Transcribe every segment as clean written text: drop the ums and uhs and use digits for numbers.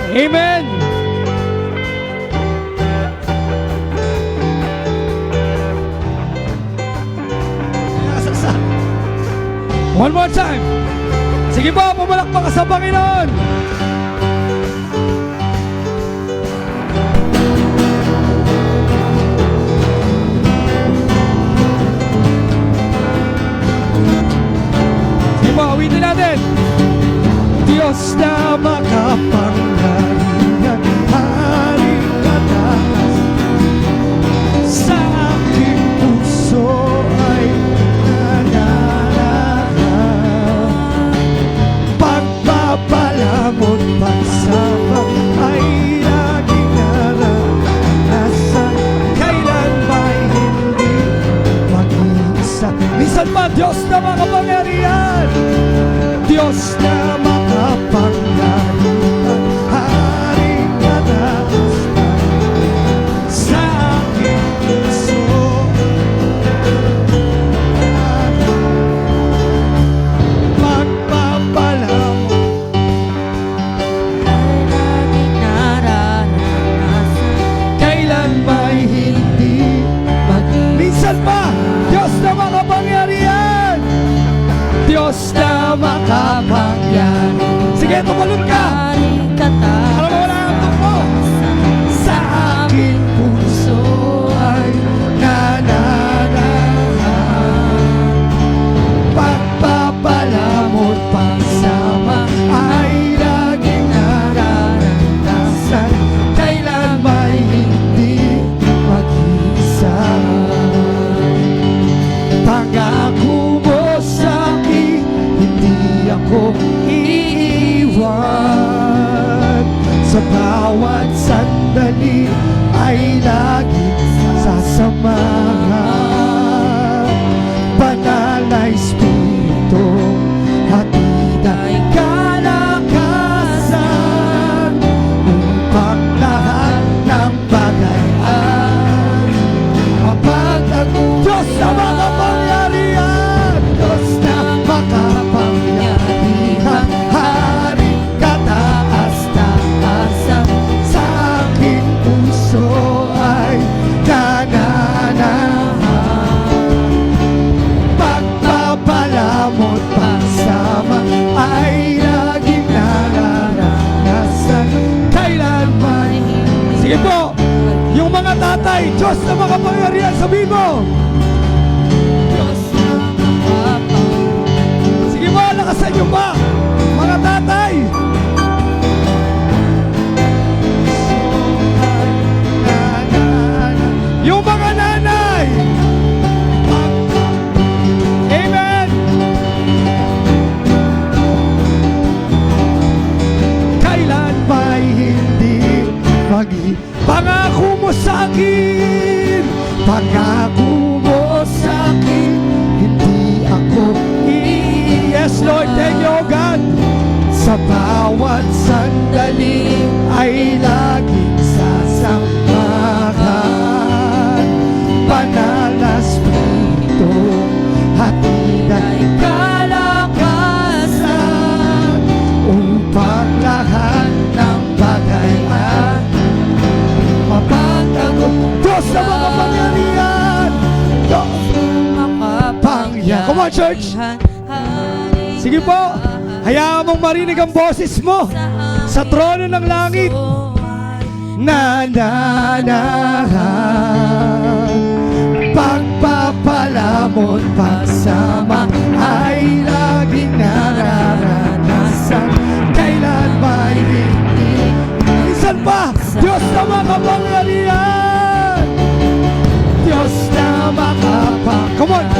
Amen. One more time. Sige po, pumalakpak ka sa Panginoon. Sige po, awitin natin. Diyos na makapangyarihan, haring kataas, sa aking puso ay nananahan. Pagpapalamot pagsama ay laging naranasan, kailan ba'y hindi mag-iisa. Minsan pa, Diyos na makapangyarihan, Diyos na makapangyarihan, haring kataas, sa aking puso pagpapalamot. Kailan ba'y hindi minsan pa, Diyos na makapangyarihan, Diyos na makapangyarihan. Sige, tumalun ka. Para mawala ang tukmo. Sa aking puso ay nananahan. Pagpapalamot pagsama ay laging nararanasan, kailan ba'y hindi mag-isa. Pangako mo sa'kin, hindi ako iiwan. Sa bawat sandali ay laging sasamahan. Banal na Espiritu, hatid ay kalakasan, upang lahat ng bagay ay mapagtagumpayan. Diyos na makapangyarihan, Diyos na makapangyarihan, haring kataas-taasan, sa aking puso ay nananahan. Pagpapalamot pagsama ay laging nararanasan, kailan man. Sige po, yung mga tatay, Diyos na makapangyarihan, sabihin mo. Diyos na makapangyarihan. Sige po, lakasan nyo pa, mga tatay. Yung mga nanay. Amen. Kailan ba'y hindi pangako mo sa'kin, pangako mo sa'kin, hindi ako yes Lord, thank you God. Sa bawat sandali ay laging sasamahan. Banal na Espiritu, hatid ay kalakasan, upang lahat ng bagay ay mapagtagumpayan. Diyos na makapangyarihan, Diyos na makapangyarihan. Come on, church. Sige po, hayaan mong marinig ang boses mo sa trono ng langit. Nananahan, pagpapalamot pagsama ay laging nararanasan, kailan ba'y hindi. Minsan pa, Diyos na makapangyarihan, Diyos na makapangyarihan. Come on.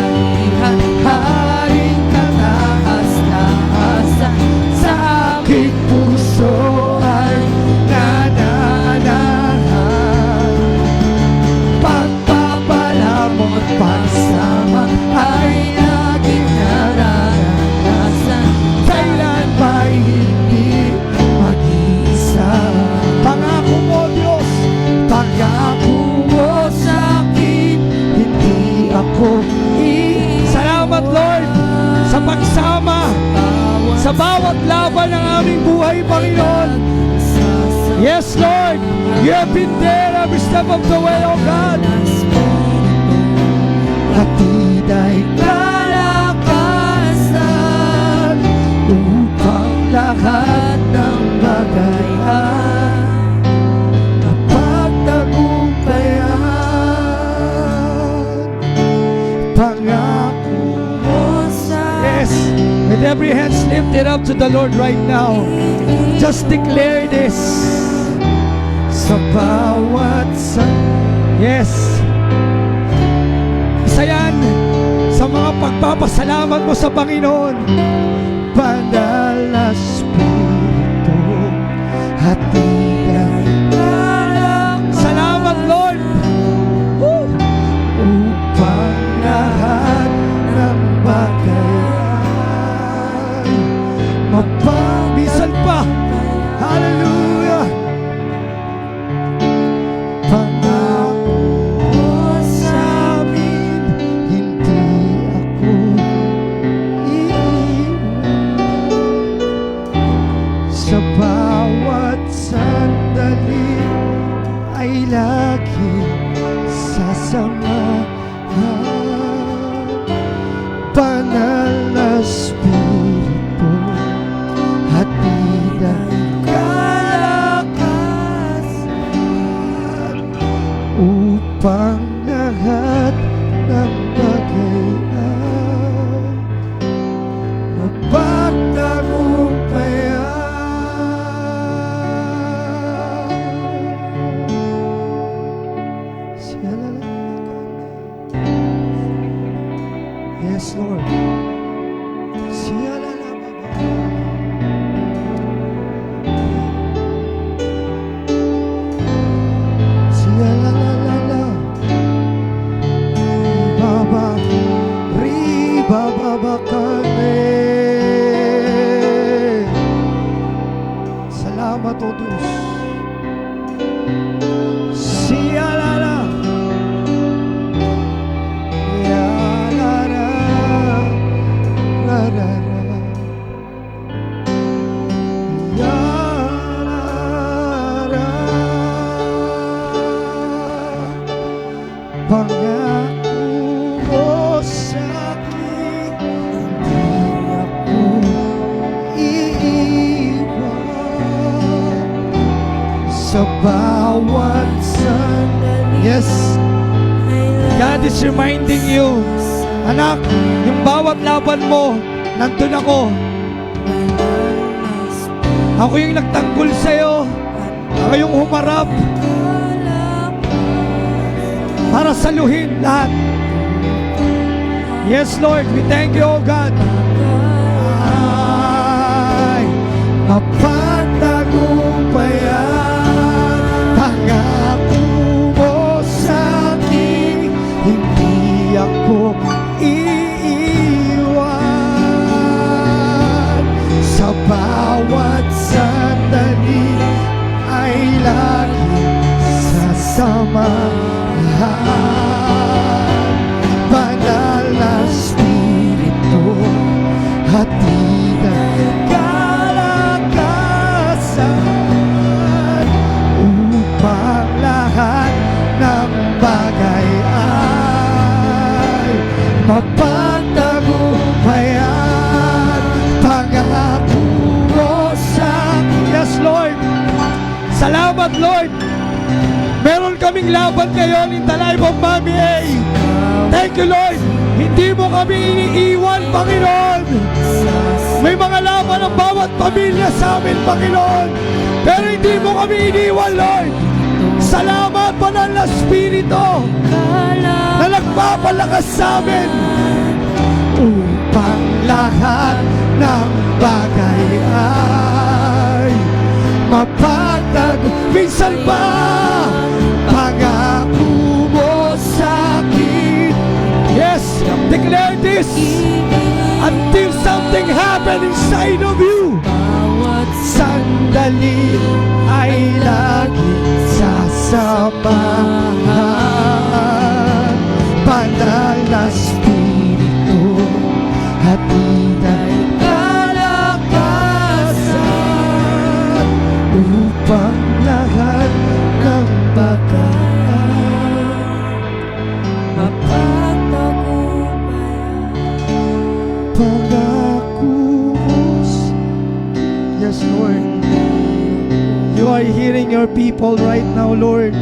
Haring kataas-taasan, sa aking puso ay nananahan. Pagpapalamot pagsama ay laging nararanasan, kailan ba'y hindi mag-isa. Pangako mo Diyos, pangako mo sa'kin, hindi ako Salamat Lord sa pagsama sa bawat laban ng aming buhay, Panginoon. Yes, Lord. You have been there every step of the way, oh God. Hatid ay kalakasan upang lahat ng bagay ay mapagtagumpayan. Pangako mo sa... Yes, with every hand lifted up to the Lord right now, just declare this. Sa bawat yes, isa yan sa mga pagpapasalamat mo sa Panginoon. Banal na Espiritu, hatid ang salamat, Lord. Woo! Upang lahat ng bagay mapabisan pa. Hallelujah. Pangako mo sa amin, hindi ako iiwan. Sa bawat sandali ay lagi sasamahan. Banal na Espiritu, hatid ang kalakasan upang lahat ng bagay ay mapagtagumpayan. Yes, Lord. Salamat, O Diyos. Pangako mo sa akin, hindi ako iiwan. Sa bawat sandali. Yes, God is reminding you, anak, yung bawat laban mo, nandun ako. Ako yung nagtanggol sa'yo. Ako yung humarap para saluhin lahat. Yes, Lord, we thank you, oh God. Ay, mapagtagumpayan. Pangako mo sa akin, hindi ako iiwan. Sa bawat sandali ay lagi sasama. Banal na Espiritu, hatid ang kalakasan upang lahat ng bagay ay mapagtagumpayan. Pangako mo sa akin. Yes, Lord. Salamat, Lord. Meron kaming laban ngayon in the life of Mami A. Thank you, Lord. Hindi mo kami iniiwan, Panginoon. May mga laban ang bawat pamilya sa amin, Panginoon. Pero hindi mo kami iniiwan, Lord. Salamat, Banal na Espiritu, na nagpapalakas sa amin upang lahat ng bagay ay mapagtagumpayan. Minsan ba pangako mo sa akin? Yes, declare this until something happens inside of you. Sandali ay lagi sasamahan. Banal na Espiritu, hatid ay kalakasan upang Yes, Lord. You are hearing your people right now, Lord,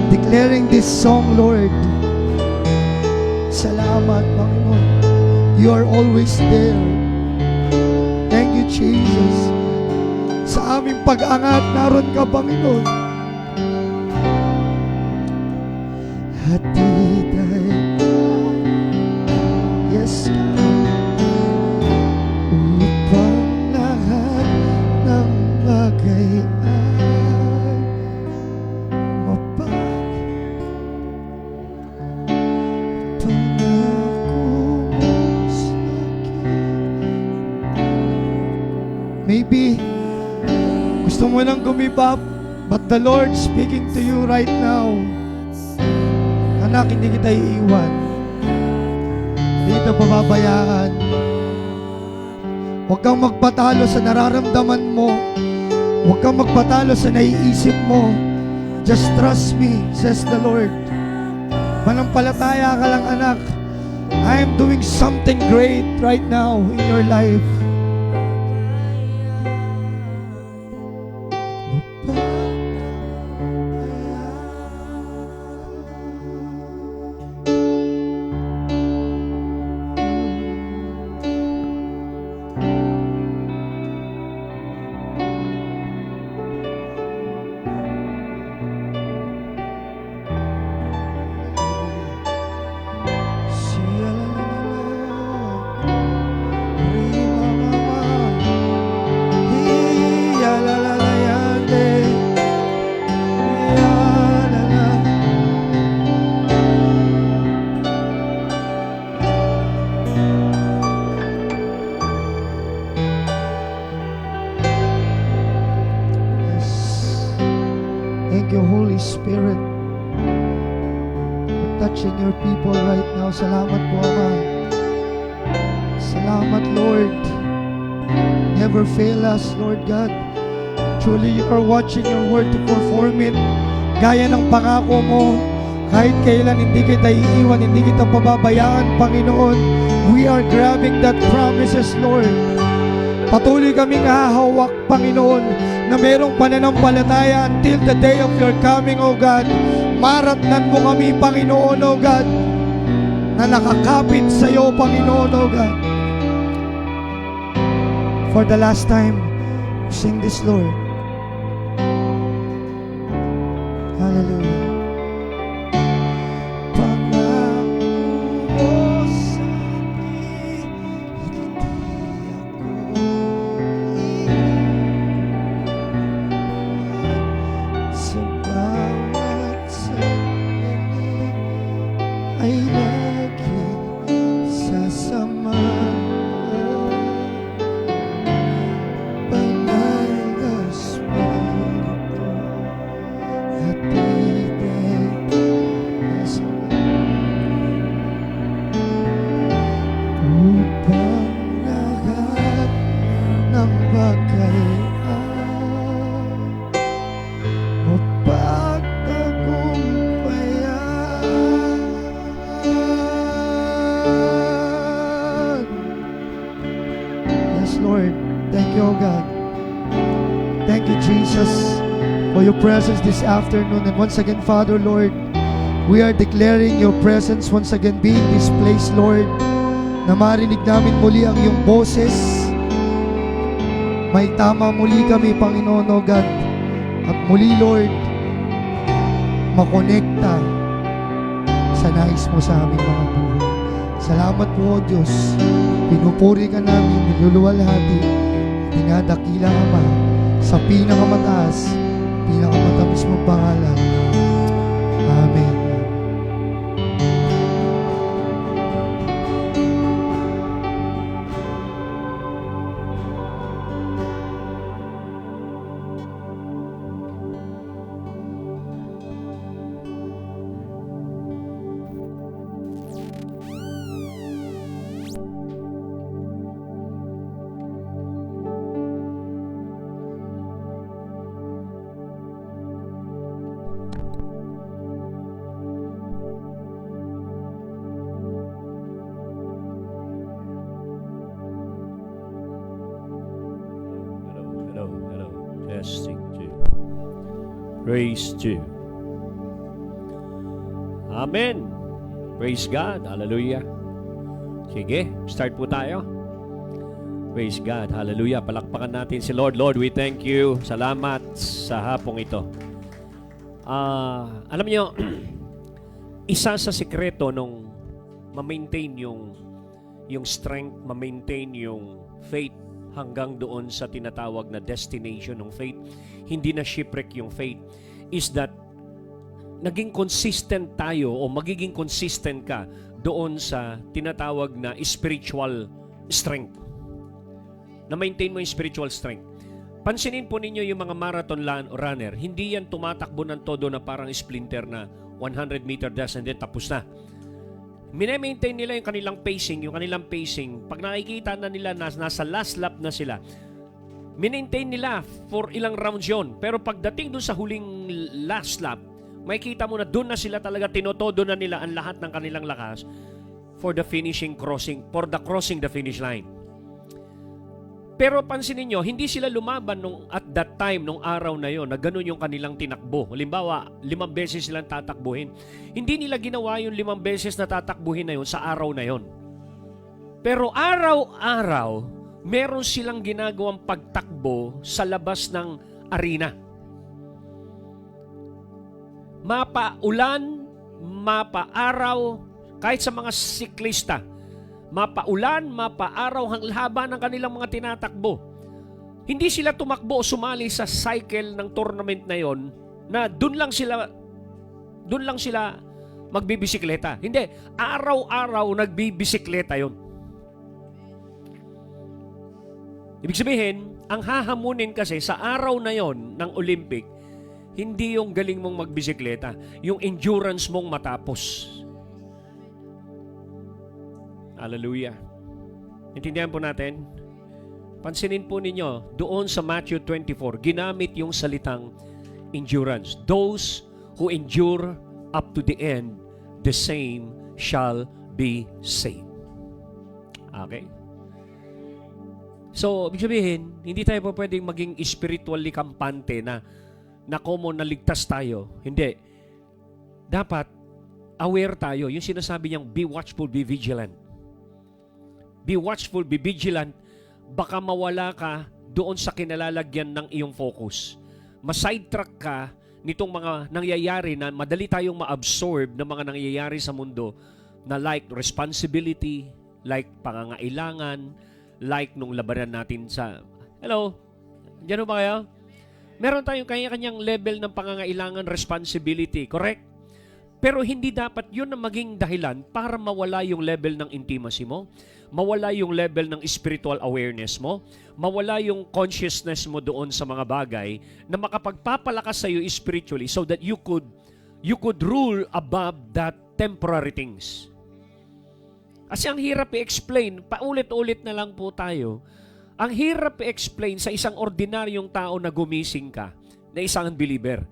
declaring this song, Lord. Salamat, Panginoon. You are always there. Thank you, Jesus. Sa aming pag-angat, naroon ka, Panginoon. Hatid ay yes, upang lahat ng bagay ay mapagpangako mo sa'kin. Maybe gusto mo nang gumibap, but the Lord speaking to you right now. Anak, hindi kita iiwan. Hindi kita pababayaan. Huwag kang magpatalo sa nararamdaman mo. Huwag kang magpatalo sa naiisip mo. Just trust me, says the Lord. Manampalataya ka lang, anak. I am doing something great right now in your life. Thank you, Holy Spirit, for touching your people right now. Salamat po, Ama. Salamat, Lord. Never fail us, Lord God. Truly, you are watching your word to perform it. Gaya ng pangako mo, kahit kailan hindi kita iiwan, hindi kita pababayaan, Panginoon. We are grabbing that promises, Lord. Patuloy kaming hahawak, Panginoon, na merong pananampalataya until the day of your coming, O God. Maratnan mo kami, Panginoon, O God, na nakakapit sa iyo, Panginoon, O God. For the last time, sing this, Lord. Hallelujah. Ay laging sasama, banal na Espiritu, hatid ay upang lahat ng bagay ay Lord. Thank you, O God. Thank you, Jesus, for your presence this afternoon. And once again, Father, Lord, we are declaring your presence once again being this place, Lord, na marinig namin muli ang iyong boses. May tama muli kami, Panginoon, O God. At muli, Lord, makonekta sa nais mo sa aming mga buhay. Salamat po, O Diyos. Pinupuri ka namin, niluluwalhati, dinadakila Ama sa pinakamataas, pinakamatamis mong pangalan. Amen. Testing 2. Praise 2. Amen. Praise God. Hallelujah. Sige, start po tayo. Praise God. Hallelujah. Palakpakan natin si Lord. Lord, we thank you. Salamat sa hapong ito. Alam niyo, isa sa sikreto nung ma-maintain yung strength, ma-maintain yung faith hanggang doon sa tinatawag na destination ng faith, hindi na shipwreck yung faith, is that naging consistent tayo o magiging consistent ka doon sa tinatawag na spiritual strength. Na-maintain mo yung spiritual strength. Pansinin po ninyo yung mga marathon runner, hindi yan tumatakbo ng todo na parang splinter na 100 meter dash and then tapos na. Mine-maintain nila yung kanilang pacing. Pag nakikita na nila na nasa last lap na sila, minmaintain nila for ilang rounds yun. Pero pagdating doon sa huling last lap, makikita mo na doon na sila talaga tinotodo na nila ang lahat ng kanilang lakas for the crossing the finish line. Pero pansinin nyo, hindi sila lumaban at that time, nung araw na yon, na ganun yung kanilang tinakbo. Halimbawa, 5 beses silang tatakbuhin. Hindi nila ginawa yung 5 beses na tatakbuhin na yon sa araw na yon. Pero araw-araw, meron silang ginagawang pagtakbo sa labas ng arena. Mapa-ulan, mapa-araw, kahit sa mga siklista, mapa-ulan, mapa-araw, ang haba ng kanilang mga tinatakbo. Hindi sila tumakbo o sumali sa cycle ng tournament na yon na doon lang sila magbibisikleta. Hindi, araw-araw nagbibisikleta yon. Ibig sabihin, ang hahamunin kasi sa araw na yon ng Olympic, hindi yung galing mong magbisikleta, yung endurance mong matapos. Hallelujah. Intindihan po natin? Pansinin po ninyo, doon sa Matthew 24, ginamit yung salitang endurance. Those who endure up to the end, the same shall be saved. Okay? So, ibig sabihin, hindi tayo po pwedeng maging spiritually kampante na common na ligtas tayo. Hindi. Dapat, aware tayo. Yung sinasabi niyang, be watchful, be vigilant. Be watchful, be vigilant. Baka mawala ka doon sa kinalalagyan ng iyong focus. Ma-sidetrack ka nitong mga nangyayari na madali tayong ma-absorb ng mga nangyayari sa mundo na like responsibility, like pangangailangan, like nung labanan natin sa... Hello? Diyan ba kayo? Meron tayong kanya-kanyang level ng pangangailangan, responsibility, correct? Pero hindi dapat yun na maging dahilan para mawala yung level ng intimacy mo, mawala yung level ng spiritual awareness mo, mawala yung consciousness mo doon sa mga bagay na makapagpapalakas sa iyo spiritually so that you could rule above that temporary things. Kasi ang hirap i-explain, paulit-ulit na lang po tayo, ang hirap i-explain sa isang ordinaryong tao na gumising ka, na isang unbeliever.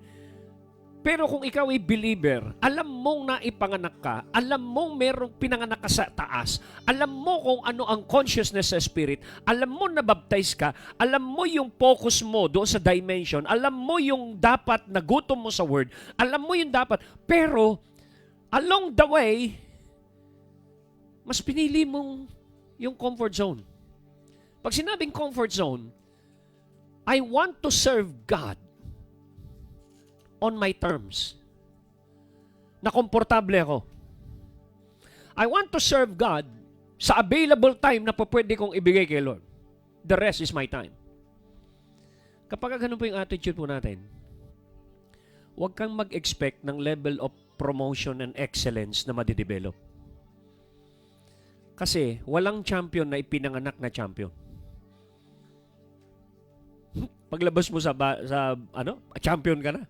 Pero kung ikaw ay believer, alam mong naipanganak ka, alam mong merong pinanganak ka sa taas, alam mo kung ano ang consciousness sa spirit, alam mo na baptize ka, alam mo yung focus mo doon sa dimension, alam mo yung dapat na gutom mo sa word, alam mo yung dapat, pero along the way, mas pinili mong yung comfort zone. Pag sinabing comfort zone, I want to serve God on my terms. Na komportable ako. I want to serve God sa available time na pwede kong ibigay kay Lord. The rest is my time. Kapag ganun po yung attitude po natin, huwag kang mag-expect ng level of promotion and excellence na madidevelop. Kasi walang champion na ipinanganak na champion. Paglabas mo sa champion ka na.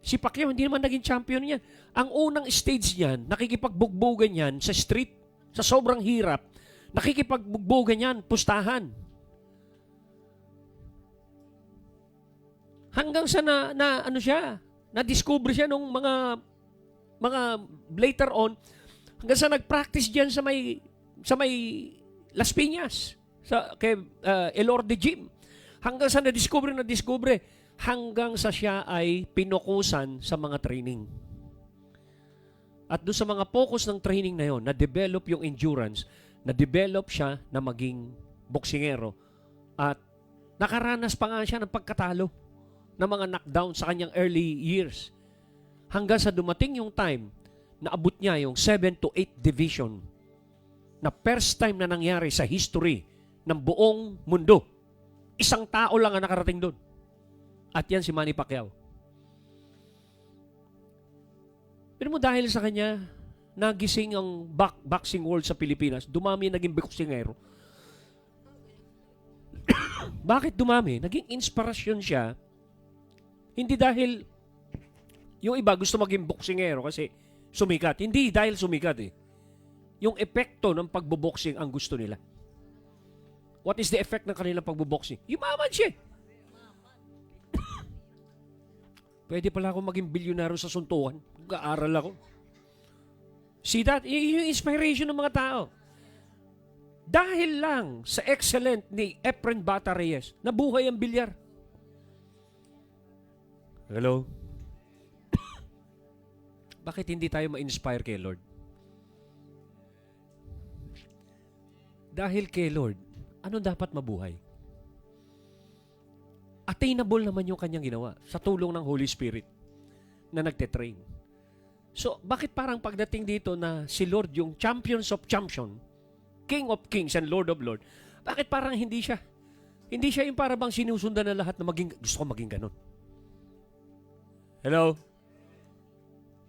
Si Pacquiao, hindi naman naging champion niya. Ang unang stage niyan, nakikipagbugbogan yan sa street, sa sobrang hirap. Nakikipagbugbogan yan, pustahan. Hanggang sa na-discover siya nung mga later on, hanggang sa nag-practice diyan sa may Las Piñas, kay Elorde Gym. Hanggang sa na-discover, hanggang sa siya ay pinukusan sa mga training. At doon sa mga focus ng training na yon, na-develop yung endurance, na-develop siya na maging boksingero. At nakaranas pa nga siya ng pagkatalo ng mga knockdown sa kanyang early years. Hanggang sa dumating yung time na abot niya yung 7 to 8 division na first time na nangyari sa history ng buong mundo. Isang tao lang ang nakarating doon. At yan si Manny Pacquiao. Pero mo dahil sa kanya, nagising ang boxing world sa Pilipinas, dumami naging boksingero. Bakit dumami? Naging inspirasyon siya. Hindi dahil yung iba gusto maging boksingero kasi sumikat. Hindi dahil sumikat eh. Yung epekto ng pagboboxing ang gusto nila. What is the effect ng kanilang pagboboxing? Yumaman siya. Pwede pala ako maging bilyonaryo sa suntukan. Mag-aaral ako. See that? Yung inspiration ng mga tao. Dahil lang sa excellent ni Efren Bata Reyes, nabuhay ang bilyar. Hello? Bakit hindi tayo ma-inspire kay Lord? Dahil kay Lord, ano dapat mabuhay? Attainable naman yung kanyang ginawa sa tulong ng Holy Spirit na nagte-train. So, bakit parang pagdating dito na si Lord yung champions of champion, King of kings and Lord of lords, bakit parang hindi siya? Hindi siya yung para bang sinusundan na lahat na gusto ko maging ganun. Hello?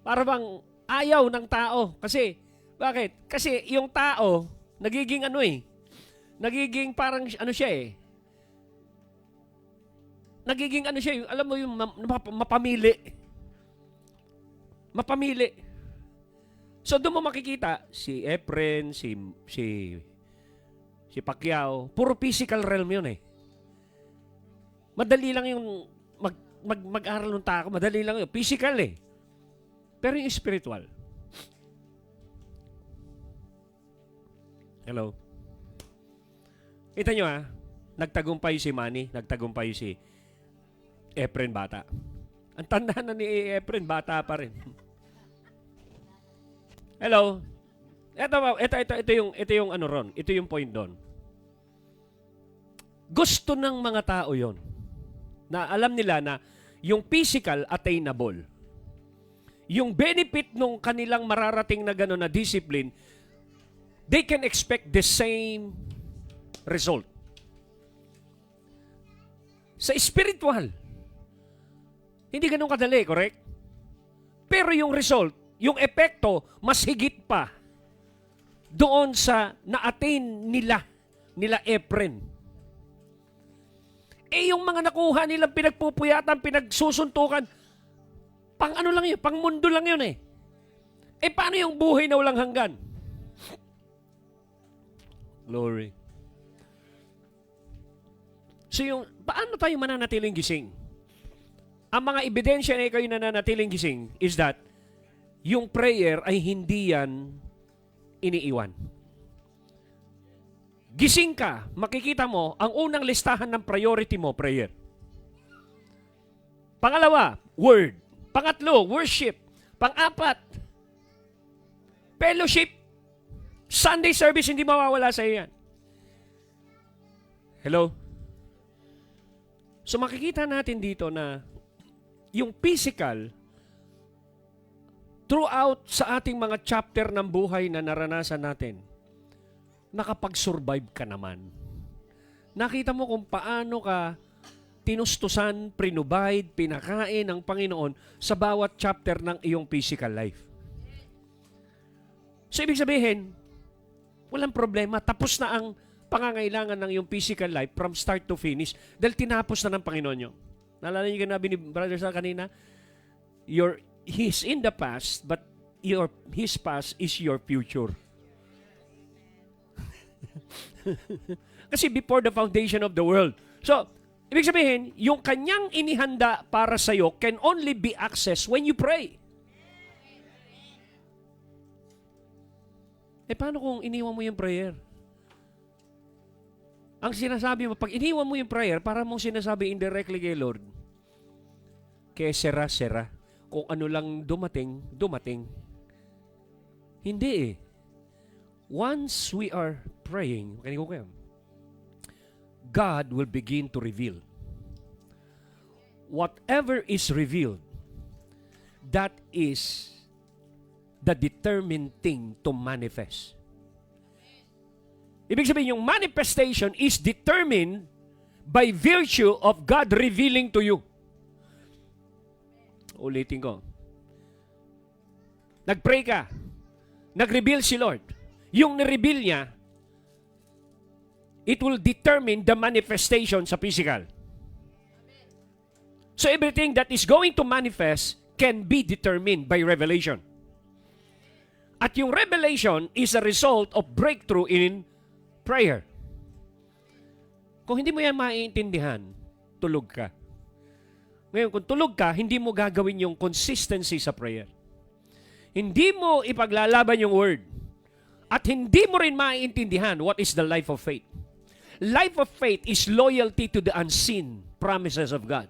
Para bang ayaw ng tao. Kasi, bakit? Kasi yung tao, nagiging nagiging parang siya eh. Nagiging siya, alam mo yung mapamili. Mapamili. So doon mo makikita, si Efren, si Pacquiao, puro physical realm yun eh. Madali lang yung mag-aral ng tao, madali lang yun. Physical eh. Pero yung spiritual. Hello? Kita nyo nagtagumpay si Manny, nagtagumpay si Efren Bata. Ang tanda na ni Efren, bata pa rin. Hello? Ito yung ano ron. Ito yung point doon. Gusto ng mga tao yon na alam nila na yung physical attainable. Yung benefit nung kanilang mararating na gano'n na discipline, they can expect the same result. Sa spiritual, hindi ganun kadali, correct? Pero yung result, yung epekto, mas higit pa doon sa na-attain nila Efren. Yung mga nakuha nilang pinagpupuyatan, pinagsusuntukan, pang ano lang yun, pang mundo lang yun eh. Paano yung buhay na walang hanggan? Glory. So paano tayo mananatiling gising? Ang mga ebidensya na kayo nananatiling gising is that yung prayer ay hindi yan iniiwan. Gising ka, makikita mo, ang unang listahan ng priority mo, prayer. Pangalawa, word. Pangatlo, worship. Pang-apat, fellowship. Sunday service, hindi mawawala sa iyo yan. Hello? So makikita natin dito na yung physical, throughout sa ating mga chapter ng buhay na naranasan natin, nakapag-survive ka naman. Nakita mo kung paano ka tinustusan, prinubide, pinakain ng Panginoon sa bawat chapter ng iyong physical life. So ibig sabihin, walang problema. Tapos na ang pangangailangan ng iyong physical life from start to finish dahil tinapos na ng Panginoon nyo. Naalala niyo ganabi ni Brother Sal kanina? He's in the past, but his past is your future. Kasi before the foundation of the world. So, ibig sabihin, yung kanyang inihanda para sa'yo can only be accessed when you pray. Paano kung iniwan mo yung prayer? Ang sinasabi mo, pag iniwan mo yung prayer, para mong sinasabi indirectly kay Lord, kaya sera. Kung ano lang dumating, dumating. Hindi eh. Once we are praying, God will begin to reveal. Whatever is revealed, that is the determined thing to manifest. Ibig sabihin, yung manifestation is determined by virtue of God revealing to you. Ulitin ko. Nag-pray ka. Nag-reveal si Lord. Yung ni-reveal niya, it will determine the manifestation sa physical. So everything that is going to manifest can be determined by revelation. At yung revelation is a result of breakthrough in prayer. Kung hindi mo yan maiintindihan, tulog ka. Ngayon, kung tulog ka, hindi mo gagawin yung consistency sa prayer. Hindi mo ipaglalaban yung word. At hindi mo rin maiintindihan what is the life of faith. Life of faith is loyalty to the unseen promises of God.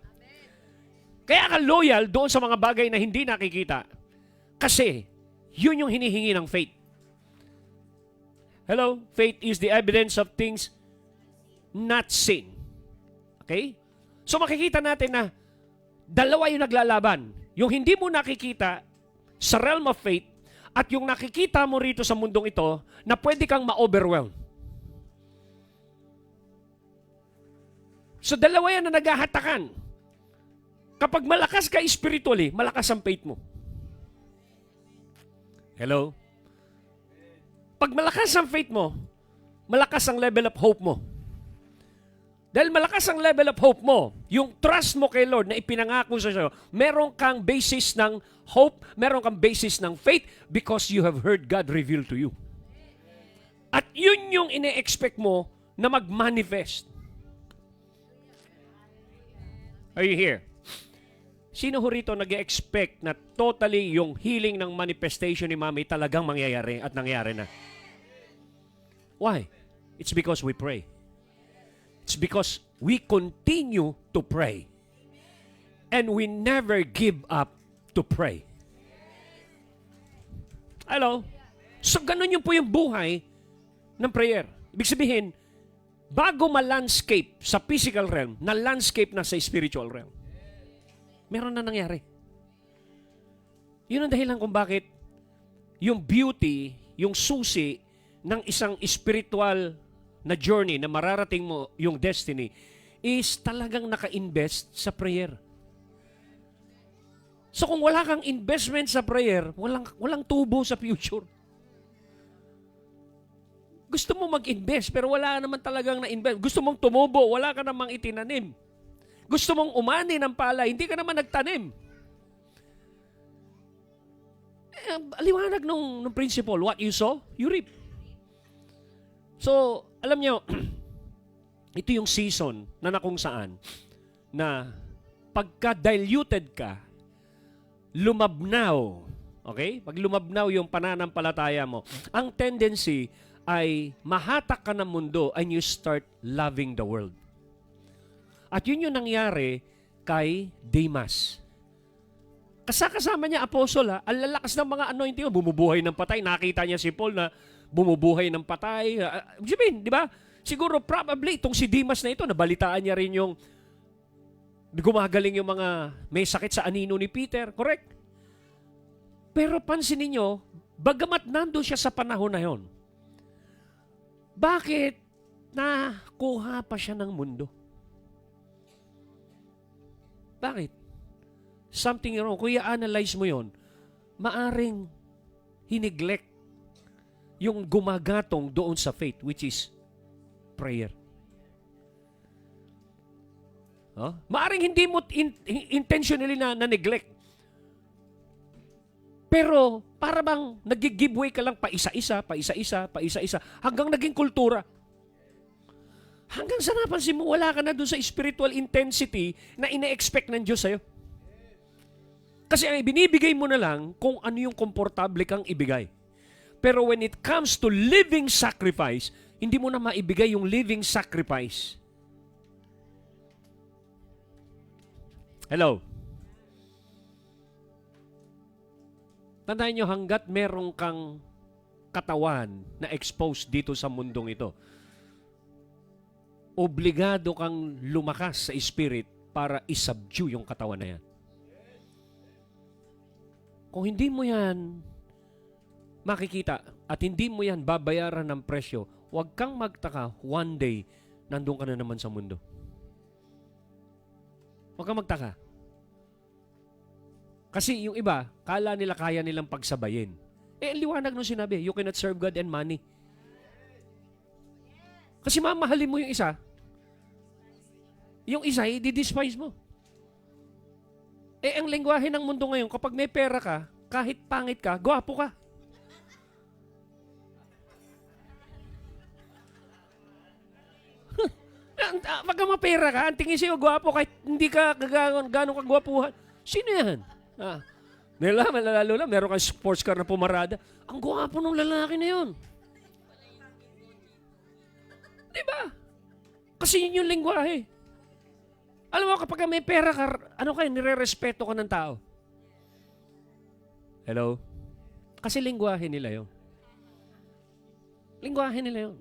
Kaya ka loyal doon sa mga bagay na hindi nakikita. Kasi, yun yung hinihingi ng faith. Hello? Faith is the evidence of things not seen. Okay? So makikita natin na dalawa yung naglalaban. Yung hindi mo nakikita sa realm of faith at yung nakikita mo rito sa mundong ito na pwede kang ma-overwhelm. So dalawa yan na naghahatakan. Kapag malakas ka spiritually, malakas ang faith mo. Hello? Pag malakas ang faith mo, malakas ang level of hope mo. Dahil malakas ang level of hope mo, yung trust mo kay Lord na ipinangako sa iyo, meron kang basis ng hope, meron kang basis ng faith because you have heard God reveal to you. At yun yung ine-expect mo na mag-manifest. Are you here? Sino ho rito nag-expect na totally yung healing ng manifestation ni Mami talagang mangyayari at nangyari na? Why? It's because we pray. It's because we continue to pray. And we never give up to pray. Hello? So ganun yun po yung buhay ng prayer. Ibig sabihin, bago ma-landscape sa physical realm, na-landscape na sa spiritual realm. Meron na nangyari. Yun ang dahilan kung bakit yung beauty, yung susi ng isang spiritual na journey na mararating mo yung destiny is talagang naka-invest sa prayer. So kung wala kang investment sa prayer, walang tubo sa future. Gusto mo mag-invest pero wala naman talagang na-invest. Gusto mong tumubo, wala ka namang itinanim. Gusto mong umani ng palay, hindi ka naman nagtanim. Liwanag nung principle, what you sow, you reap. So, alam nyo, ito yung season na kung saan na pagka diluted ka, lumabnaw, okay? Pag lumabnaw yung pananampalataya mo, ang tendency ay mahatak ka ng mundo and you start loving the world. At yun yung nangyari kay Demas. Kasama niya, apostol, ang lalakas ng mga anointing, bumubuhay ng patay. Nakita niya si Paul na bumubuhay ng patay. Sabihin, di ba? Siguro probably itong si Demas na ito, nabalitaan niya rin yung gumagaling yung mga may sakit sa anino ni Peter. Correct? Pero pansinin niyo, bagamat nandun siya sa panahon na yon, bakit nakuha pa siya ng mundo? Bakit? Something wrong. Kung i-analyze mo yon, maaring hineglect yung gumagatong doon sa faith, which is prayer. Huh? Maaring hindi mo intentionally na neglect. Pero para bang nag-giveaway ka lang pa isa-isa, hanggang naging kultura. Hanggang sa napansin mo, wala ka na doon sa spiritual intensity na ine-expect ng Diyos sa'yo. Kasi ang binibigay mo na lang kung ano yung komportable kang ibigay. Pero when it comes to living sacrifice, hindi mo na maibigay yung living sacrifice. Hello? Tandaan nyo, hanggat merong kang katawan na exposed dito sa mundong ito, obligado kang lumakas sa spirit para isubdue yung katawan na yan. Kung hindi mo yan makikita at hindi mo yan babayaran ng presyo, huwag kang magtaka, one day, nandun ka na naman sa mundo. Huwag kang magtaka. Kasi yung iba, kala nila kaya nilang pagsabayin. Liwanag nung sinabi, you cannot serve God and money. Kasi mamahalin mo yung isa, i-despise mo. Ang lengguwahe ng mundo ngayon, kapag may pera ka, kahit pangit ka, gwapo ka. Pagka mapera ka, ang tingin sa'yo gwapo kahit hindi ka gano'ng kagwapuhan. Sino yan? Lalo lang, meron kang sports car na pumarada. Ang gwapo ng lalaki na yun. Diba? Kasi yun yung lengguwahe. Alam mo, kapag may pera ka, nire-respeto ka ng tao. Hello? Kasi lengguwahe nila yun. Lengguwahe nila yun.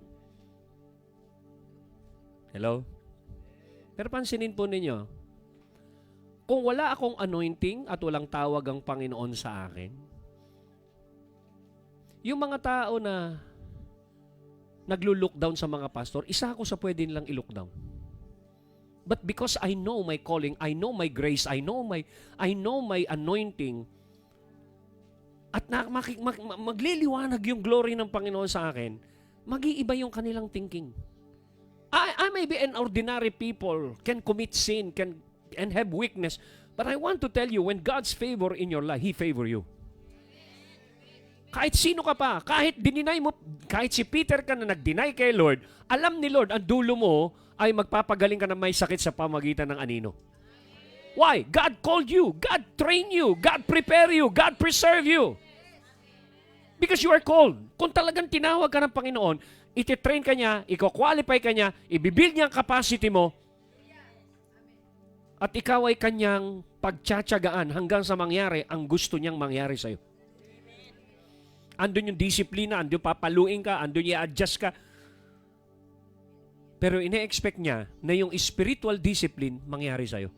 Hello? Pero pansinin po ninyo, kung wala akong anointing at walang tawag ang Panginoon sa akin, yung mga tao na naglo-lookdown sa mga pastor, isa ako sa pwede nilang i-lookdown. But because I know my calling, I know my grace, I know my anointing, at magliliwanag yung glory ng Panginoon sa akin, mag-iiba yung kanilang thinking. I may be an ordinary people, can commit sin, and have weakness. But I want to tell you, when God's favor in your life, He favor you. Kahit sino ka pa, kahit dininay mo, kahit si Peter ka na nag-deny kay Lord, alam ni Lord, ang dulo mo ay magpapagaling ka na may sakit sa pamagitan ng anino. Why? God called you, God trained you, God prepare you, God preserve you. Because you are called. Kung talagang tinawag ka ng Panginoon, ititrain ka niya, iko-qualify ka niya, ibibuild niya ang capacity mo, at ikaw ay kanyang pagtsatsagaan hanggang sa mangyari ang gusto niyang mangyari sa'yo. Andun yung disiplina, andun papaluin ka, andun i-adjust ka. Pero ine-expect niya na yung spiritual discipline mangyari sa'yo.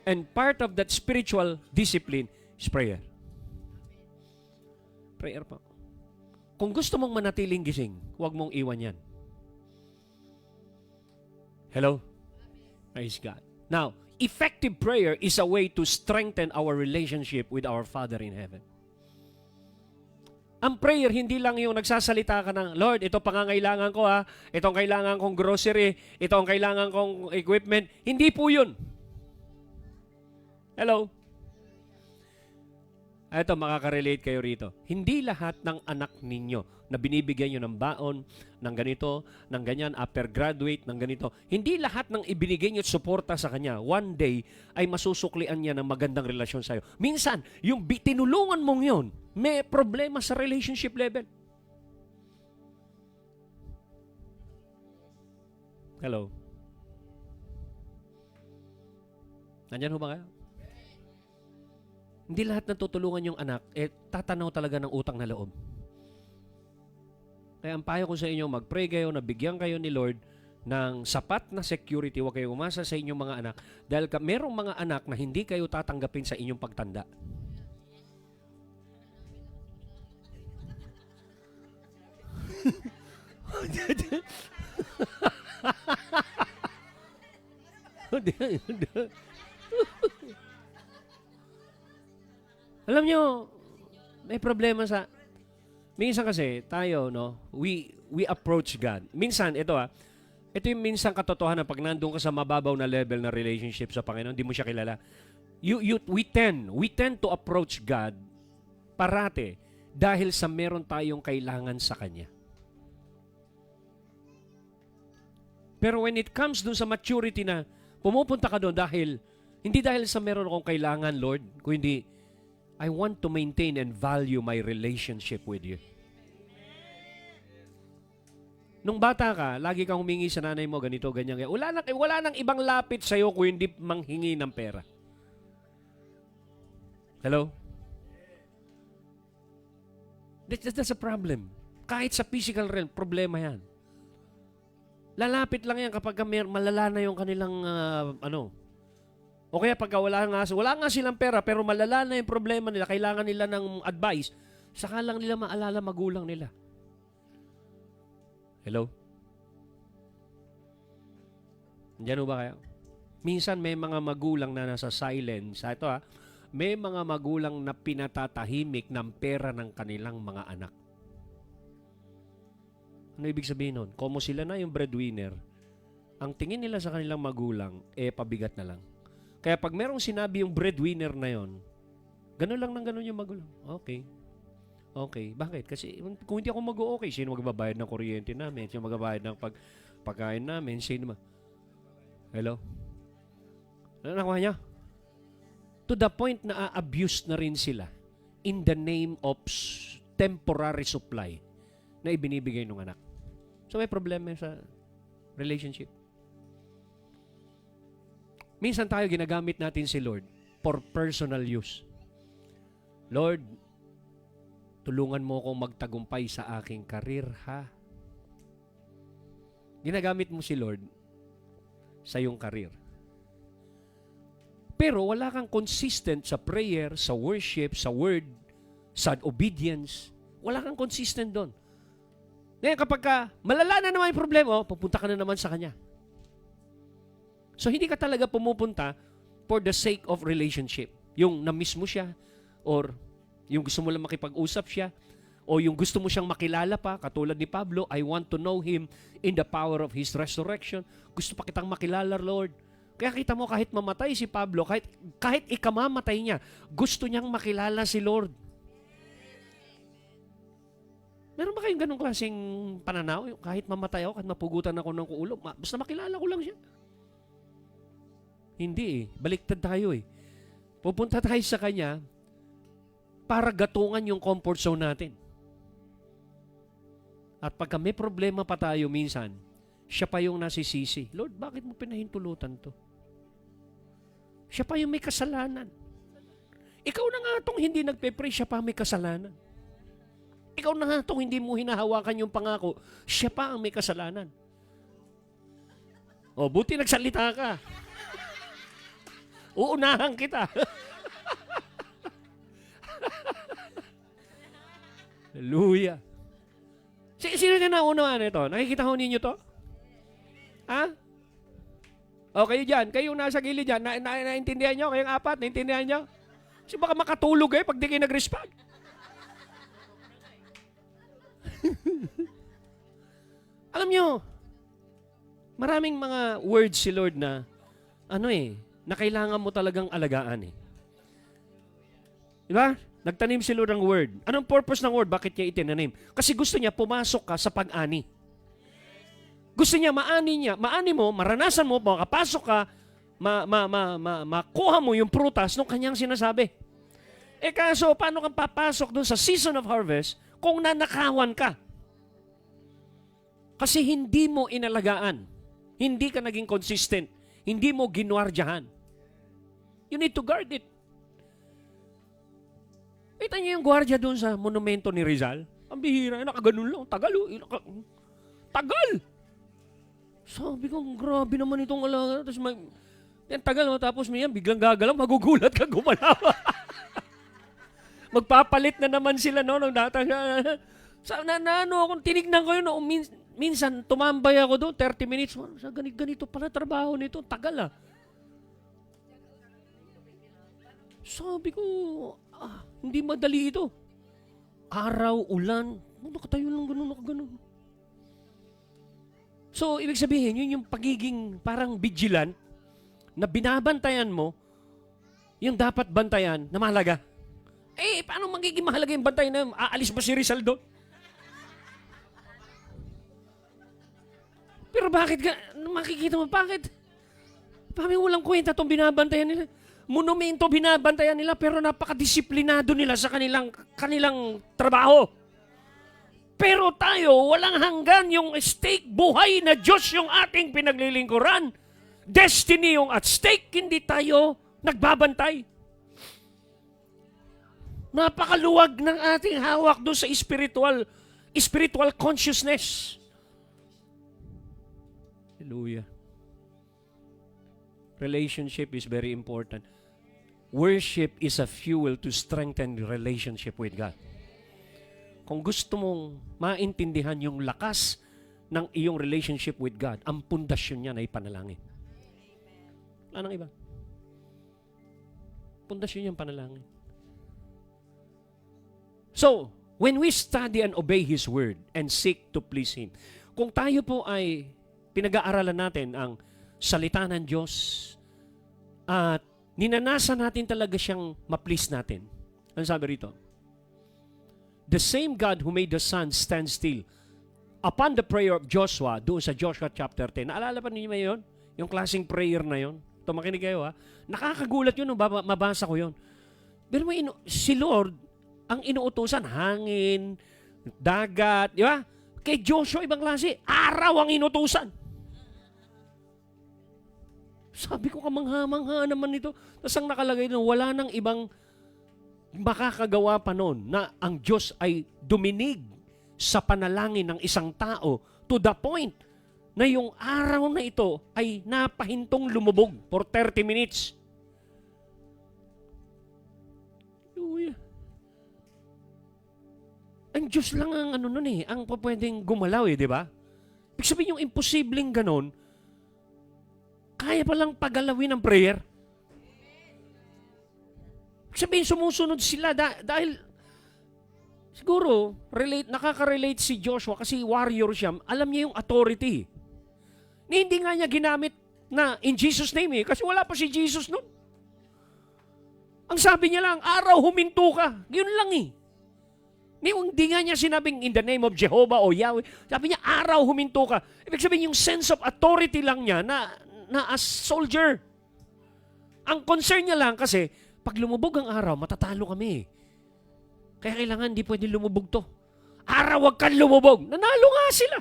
And part of that spiritual discipline is prayer. Prayer pa. Kung gusto mong manatiling gising, huwag mong iwan yan. Hello? Praise God. Now, effective prayer is a way to strengthen our relationship with our Father in heaven. Ang prayer, hindi lang yung nagsasalita ka ng, Lord, ito pangangailangan ko ha, ito ang kailangan kong grocery, ito ang kailangan kong equipment. Hindi po yun. Hello? Ito, makaka-relate kayo rito. Hindi lahat ng anak ninyo na binibigyan nyo ng baon, ng ganito, ng ganyan, after graduate, ng ganito. Hindi lahat ng ibinigay nyo at suporta sa kanya, one day, ay masusuklian niya ng magandang relasyon sa'yo. Minsan, yung tinulungan mong yun, may problema sa relationship level. Hello? Nandyan ho ba kayo? Hindi lahat ng tutulungan yung anak, tatanaw talaga ng utang na loob. Kaya ang payo ko sa inyo, mag-pray kayo, nabigyan kayo ni Lord ng sapat na security, huwag kayo umasa sa inyong mga anak, dahil merong mga anak na hindi kayo tatanggapin sa inyong pagtanda. Alam nyo, may problema sa... Minsan kasi, tayo, no, we approach God. Minsan, ito yung minsan katotohanan pag nandun ka sa mababaw na level na relationship sa Panginoon, hindi mo siya kilala. We tend to approach God parate dahil sa meron tayong kailangan sa Kanya. Pero when it comes dun sa maturity na pumupunta ka doon hindi dahil sa meron akong kailangan, Lord, kundi I want to maintain and value my relationship with you. Nung bata ka, lagi kang humingi sa nanay mo, ganito, ganyan. Wala nang ibang lapit sa'yo kung hindi manghingi ng pera. Hello? That's a problem. Kahit sa physical realm, problema yan. Lalapit lang yan kapag malala na yung kanilang, o kaya pagka wala nga silang pera, pero malala na yung problema nila, kailangan nila ng advice, saka lang nila maalala magulang nila. Hello? Diyan ba kayo? Minsan may mga magulang na nasa silence. Ito may mga magulang na pinatatahimik ng pera ng kanilang mga anak. Ano ibig sabihin nun? Como sila na yung breadwinner, ang tingin nila sa kanilang magulang, pabigat na lang. Kaya pag merong sinabi yung breadwinner na yon, ganun lang ng ganun yung magulang. Okay. Okay. Bakit? Kasi kung hindi ako mag-okay, sino magbabayad ng kuryente namin? Sino magbabayad ng pagkain namin? Sino Hello? Ano nakuha niya? To the point na abuse na rin sila in the name of temporary supply na ibinibigay ng anak. So may problema sa relationship. Minsan tayo ginagamit natin si Lord for personal use. Lord, tulungan mo akong magtagumpay sa aking karir, ha? Ginagamit mo si Lord sa iyong karir. Pero wala kang consistent sa prayer, sa worship, sa word, sa obedience. Wala kang consistent doon. Ngayon kapag malala na naman yung problema, pupunta ka na naman sa Kanya. So hindi ka talaga pumupunta for the sake of relationship. Yung na-miss mo siya, or yung gusto mo lang makipag-usap siya, o yung gusto mo siyang makilala pa, katulad ni Pablo, I want to know Him in the power of His resurrection. Gusto pa kitang makilala, Lord. Kaya kita mo, kahit mamatay si Pablo, kahit ikamamatay niya, gusto niyang makilala si Lord. Meron ba kayong ganong klaseng pananaw? Kahit mamatay ako, kahit mapugutan ako ng ulo, basta makilala ko lang siya. Hindi baliktad tayo Pupunta tayo sa Kanya para gatungan yung comfort zone natin. At pagka may problema pa tayo minsan, siya pa yung nasisisi. Lord, bakit mo pinahintulutan to? Siya pa yung may kasalanan. Ikaw na nga itong hindi nagpe-pray, siya pa may kasalanan. Ikaw na nga itong hindi mo hinahawakan yung pangako, siya pa ang may kasalanan. O, buti nagsalita ka. Uunahan kita. Hallelujah. Sino na naunawaan ito? Nakikita ho ninyo to? Ha? O kayo dyan, kayong nasa gilid dyan, naintindihan nyo? Kayong apat, naintindihan nyo? Kasi baka makatulog pag di kayo nag-respond. Alam nyo, maraming mga words si Lord na, na kailangan mo talagang alagaan Diba? Nagtanim si Lord ng word. Anong purpose ng word? Bakit niya itinanim? Kasi gusto niya pumasok ka sa pag-ani. Gusto niya, maani mo, maranasan mo, makapasok ka, makuha mo yung prutas ng kanyang sinasabi. Kaso, paano kang papasok dun sa season of harvest kung nanakawan ka? Kasi hindi mo inalagaan. Hindi ka naging consistent. Hindi mo ginwardyahan. You need to guard it. Kita niyo yung gwardiya doon sa monumento ni Rizal? Ang bihira, nakaganon lang. Tagal. Tagal! Sabi ko, grabe naman itong alaga. Tapos tagal mo, tapos biglang gagalaw, magugulat ka, gumalaw. Magpapalit na naman sila, no? Kung tinignan ko yun, minsan tumambay ako doon, 30 minutes. Sa ganito pala trabaho nito, tagal Sabi ko, hindi madali ito. Araw, ulan, nakatayo lang gano'n. So, ibig sabihin, yun yung pagiging parang vigilant na binabantayan mo yung dapat bantayan na mahalaga. Paano magiging mahalaga yung bantay na aalis ba si Rizal doon? Pero bakit makikita mo, bakit? Parang walang kwenta itong binabantayan nila. Monumento binabantayan nila pero napakadisiplinado nila sa kanilang trabaho. Pero tayo, walang hanggan yung stake. Buhay na Diyos yung ating pinaglilingkuran. Destiny yung at stake. Hindi tayo nagbabantay. Napakaluwag ng ating hawak doon sa spiritual consciousness. Hallelujah. Relationship is very important. Worship is a fuel to strengthen the relationship with God. Kung gusto mong maintindihan yung lakas ng iyong relationship with God, ang pundasyon niya ay panalangin. Wala nang iba. Pundasyon niyang panalangin. So, when we study and obey His Word and seek to please Him, kung tayo po ay pinag-aaralan natin ang salita ng Diyos at ninanasa natin talaga siyang ma-please natin. Ano sabi rito? The same God who made the sun stand still upon the prayer of Joshua, doon sa Joshua chapter 10. Naalala pa ninyo yun? Yung klaseng prayer na yun? Tumakinig kayo ha. Nakakagulat yun nung mabasa ko yun. Pero si Lord, ang inuutosan, hangin, dagat, di ba? Kay Joshua, ibang klase, araw ang inutusan. Sabi ko, kamangha-mangha naman ito. Tapos ang nakalagay doon, wala nang ibang makakagawa pa noon na ang Diyos ay duminig sa panalangin ng isang tao to the point na yung araw na ito ay napahintong lumubog for 30 minutes. Hallelujah. Ang Diyos lang ang ang pwedeng gumalaw di ba? Ibig sabihin yung imposibleng ganon, kaya palang pagalawin ng prayer. Ibig sabihin sumusunod sila dahil siguro nakaka-relate si Joshua kasi warrior siya, alam niya yung authority. Hindi nga niya ginamit na in Jesus' name kasi wala pa si Jesus nun. Ang sabi niya lang, araw huminto ka. Yun lang Hindi nga niya sinabing in the name of Jehovah o Yahweh. Sabi niya, araw huminto ka. Ibig sabihin, yung sense of authority lang niya na as soldier. Ang concern niya lang kasi, pag lumubog ang araw, matatalo kami. Kaya kailangan, hindi pwede lumubog to. Araw, wag kang lumubog. Nanalo nga sila.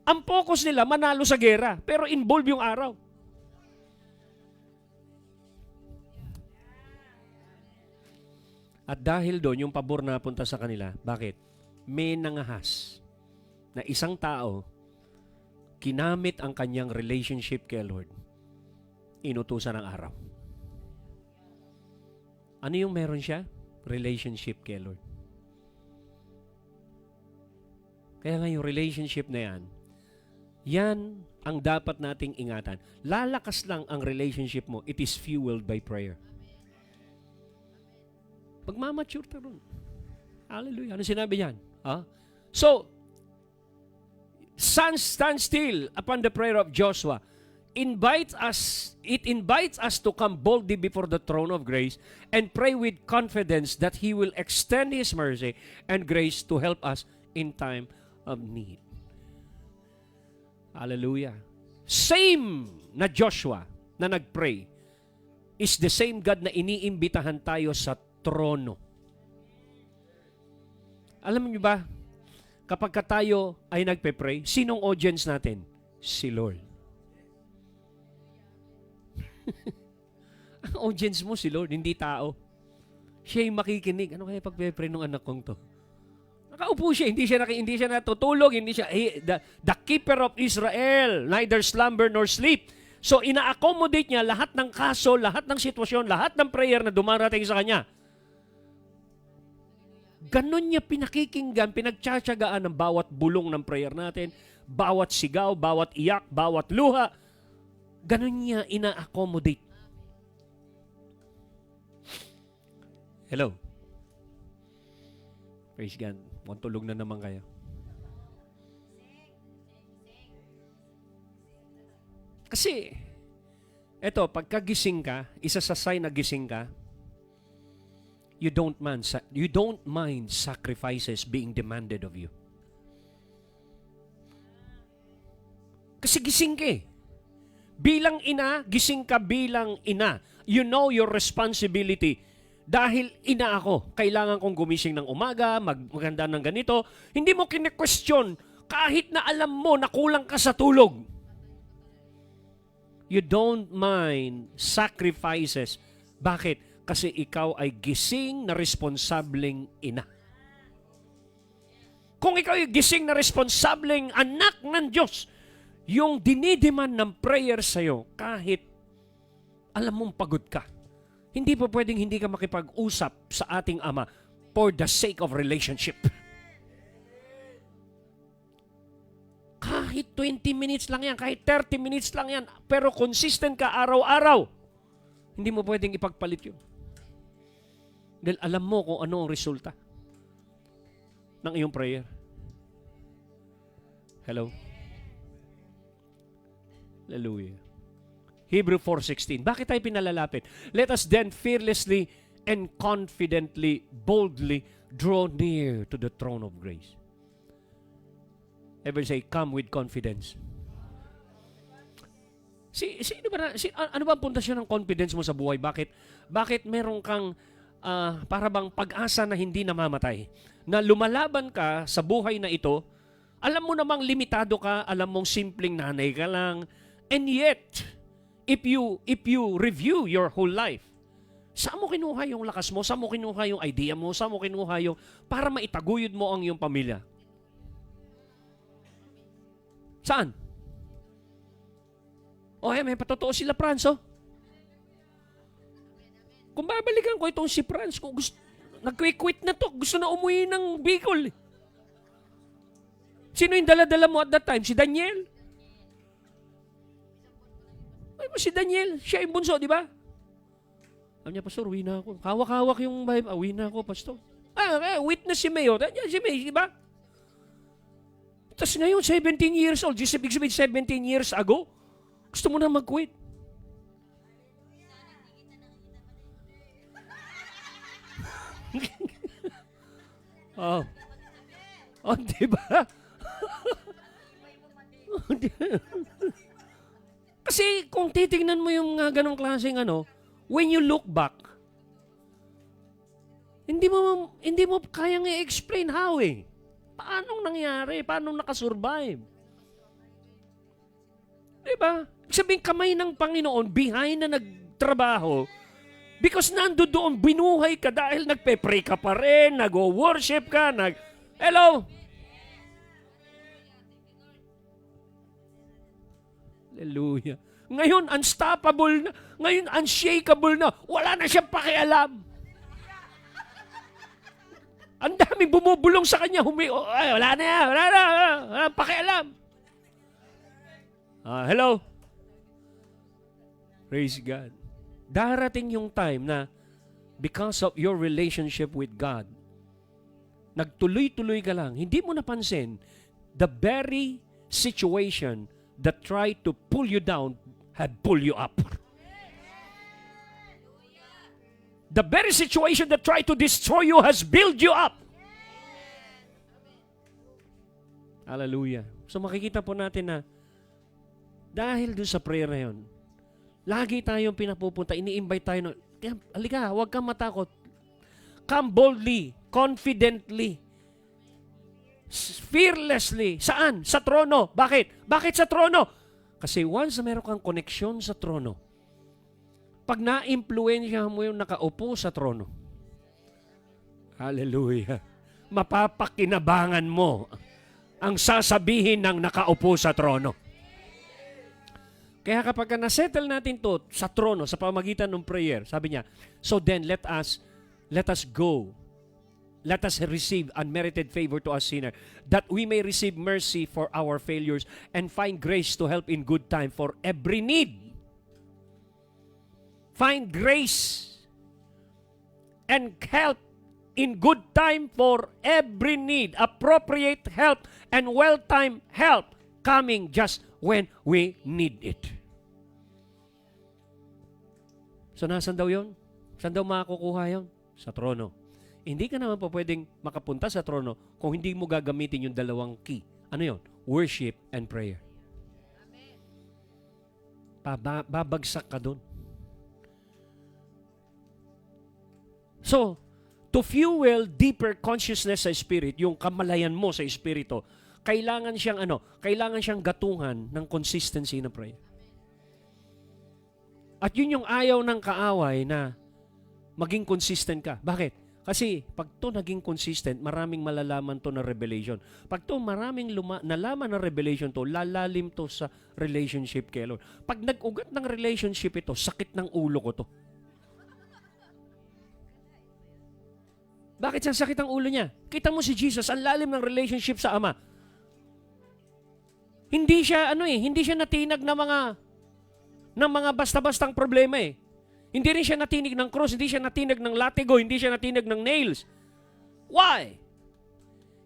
Ang focus nila, manalo sa gera. Pero involve yung araw. At dahil doon, yung pabor na punta sa kanila, bakit? May nangahas na isang tao, kinamit ang kanyang relationship kay Lord, inutusan ng araw. Ano yung meron siya? Relationship kay Lord. Kaya nga yung relationship na yan ang dapat nating ingatan. Lalakas lang ang relationship mo, it is fueled by prayer. Pagmamature ta ron. Hallelujah. Ano sinabi niyan? So, sun stand still upon the prayer of Joshua. It invites us to come boldly before the throne of grace and pray with confidence that He will extend His mercy and grace to help us in time of need. Hallelujah. Same na Joshua na nagpray is the same God na iniimbitahan tayo sa trono. Alam niyo ba, kapag tayo ay nagpe-pray, sinong audience natin? Si Lord. Ang audience mo si Lord, hindi tao. Siya yung makikinig. Ano kaya pagpe-pray ng anak kong to? Nakaupo siya, hindi siya natutulog, hindi siya, the keeper of Israel, neither slumber nor sleep. So, ina-accommodate niya lahat ng kaso, lahat ng sitwasyon, lahat ng prayer na dumarating sa kanya. Ganon niya pinakikinggan, pinagtsatsagaan ng bawat bulong ng prayer natin, bawat sigaw, bawat iyak, bawat luha. Ganon niya ina-accommodate. Hello? Praise God. Muntulog na naman kayo. Kasi, eto, pagkagising ka, isa sa sign na gising ka, you don't mind sacrifices being demanded of you. Kasi gising ka Bilang ina, gising ka bilang ina. You know your responsibility Dahil ina ako, kailangan kong gumising ng umaga, maganda ng ganito. Hindi mo kine-question kahit na alam mo na kulang ka sa tulog. You don't mind sacrifices. Bakit? Kasi ikaw ay gising na responsableng ina. Kung ikaw ay gising na responsableng anak ng Diyos, yung dinidiman ng prayer sa'yo, kahit alam mong pagod ka, hindi pa pwedeng hindi ka makipag-usap sa ating Ama for the sake of relationship. Kahit 20 minutes lang yan, kahit 30 minutes lang yan, pero consistent ka araw-araw, hindi mo pwedeng ipagpalit yun. Dahil alam mo kung ano ang resulta ng iyong prayer. Hello? Hallelujah. Hebrew 4:16. Bakit tayo pinalalapit? Let us then fearlessly and confidently, boldly draw near to the throne of grace. Ever say, come with confidence. Ano ba ang pundasyon ng confidence mo sa buhay? Bakit meron kang para bang pag-asa na hindi namamatay? Na lumalaban ka sa buhay na ito, alam mo namang limitado ka, alam mong simpleng nanay ka lang, and yet, if you review your whole life, saan mo kinuha yung lakas mo? Saan mo kinuha yung idea mo? Saan mo kinuha yung para maitaguyod mo ang iyong pamilya? Saan? May patotoo sila, Franz, oh. Kung babalikan ko itong si Franz, kung nag-quit na to, gusto na umuwi ng Bicol. Sino yung dala-dala mo at that time? Si Daniel? Si Daniel, siya yung bunso, di ba? Sabi niya, Pastor, uwi na ako. Hawak-hawak yung Bible. Uwi na ako, Pastor. Witness si Mayo. Si May, di ba? Tapos ngayon, 17 years old. Just ibig sabihin, 17 years ago, gusto mo na mag-quit. Di ba? Kasi kung titingnan mo yung ganong klaseng when you look back, hindi mo kayang i-explain how Paanong nangyari? Paanong nakasurvive? Diba? Sabihin kamay ng Panginoon behind na nagtrabaho because nando doon binuhay ka dahil nagpe-pray ka pa rin, nag-worship ka, Hello? Hallelujah. Ngayon, unstoppable na. Ngayon, unshakable na. Wala na siyang pakialam. Ang daming bumubulong sa kanya. Wala na yan. Wala na. Pakialam. Hello? Praise God. Darating yung time na because of your relationship with God, nagtuloy-tuloy ka lang, hindi mo napansin, the very situation that tried to pull you down had pulled you up. The very situation that tried to destroy you has built you up. Hallelujah. So makikita po natin na dahil doon sa prayer na yun, lagi tayong pinapupunta, ini-invite tayo. Halika, huwag kang matakot. Come boldly, confidently, fearlessly. Saan? Sa trono. Bakit? Bakit sa trono? Kasi once na meron kang koneksyon sa trono, pag na-impluensya mo yung nakaupo sa trono, hallelujah, mapapakinabangan mo ang sasabihin ng nakaupo sa trono. Kaya kapag na-settle natin to sa trono, sa pamagitan ng prayer, sabi niya, so then let us go. Let us receive unmerited favor to us sinner, that we may receive mercy for our failures and find grace to help in good time for every need. Find grace and help in good time for every need. Appropriate help and well-timed help coming just when we need it. So nasan daw yun? Saan daw makakukuha yun? Sa trono. Hindi ka naman pa pwedeng makapunta sa trono kung hindi mo gagamitin yung dalawang key. Ano yun? Worship and prayer. Babagsak ka doon. So, to fuel deeper consciousness sa spirit, yung kamalayan mo sa espiritu, kailangan siyang gatungan ng consistency na prayer. At yun yung ayaw ng kaaway na maging consistent ka. Bakit? Kasi pag to naging consistent, maraming malalaman to na revelation. Pag to maraming nalaman na revelation to, lalalim to sa relationship kay Lord. Pag nag-ugat ng relationship ito, sakit ng ulo ko to. Bakit siya sakit ang ulo niya? Kita mo si Jesus, ang lalim ng relationship sa Ama. Hindi siya natinag ng mga basta-bastang problema eh. Hindi rin siya natinig ng cross, hindi siya natinig ng latigo, hindi siya natinig ng nails. Why?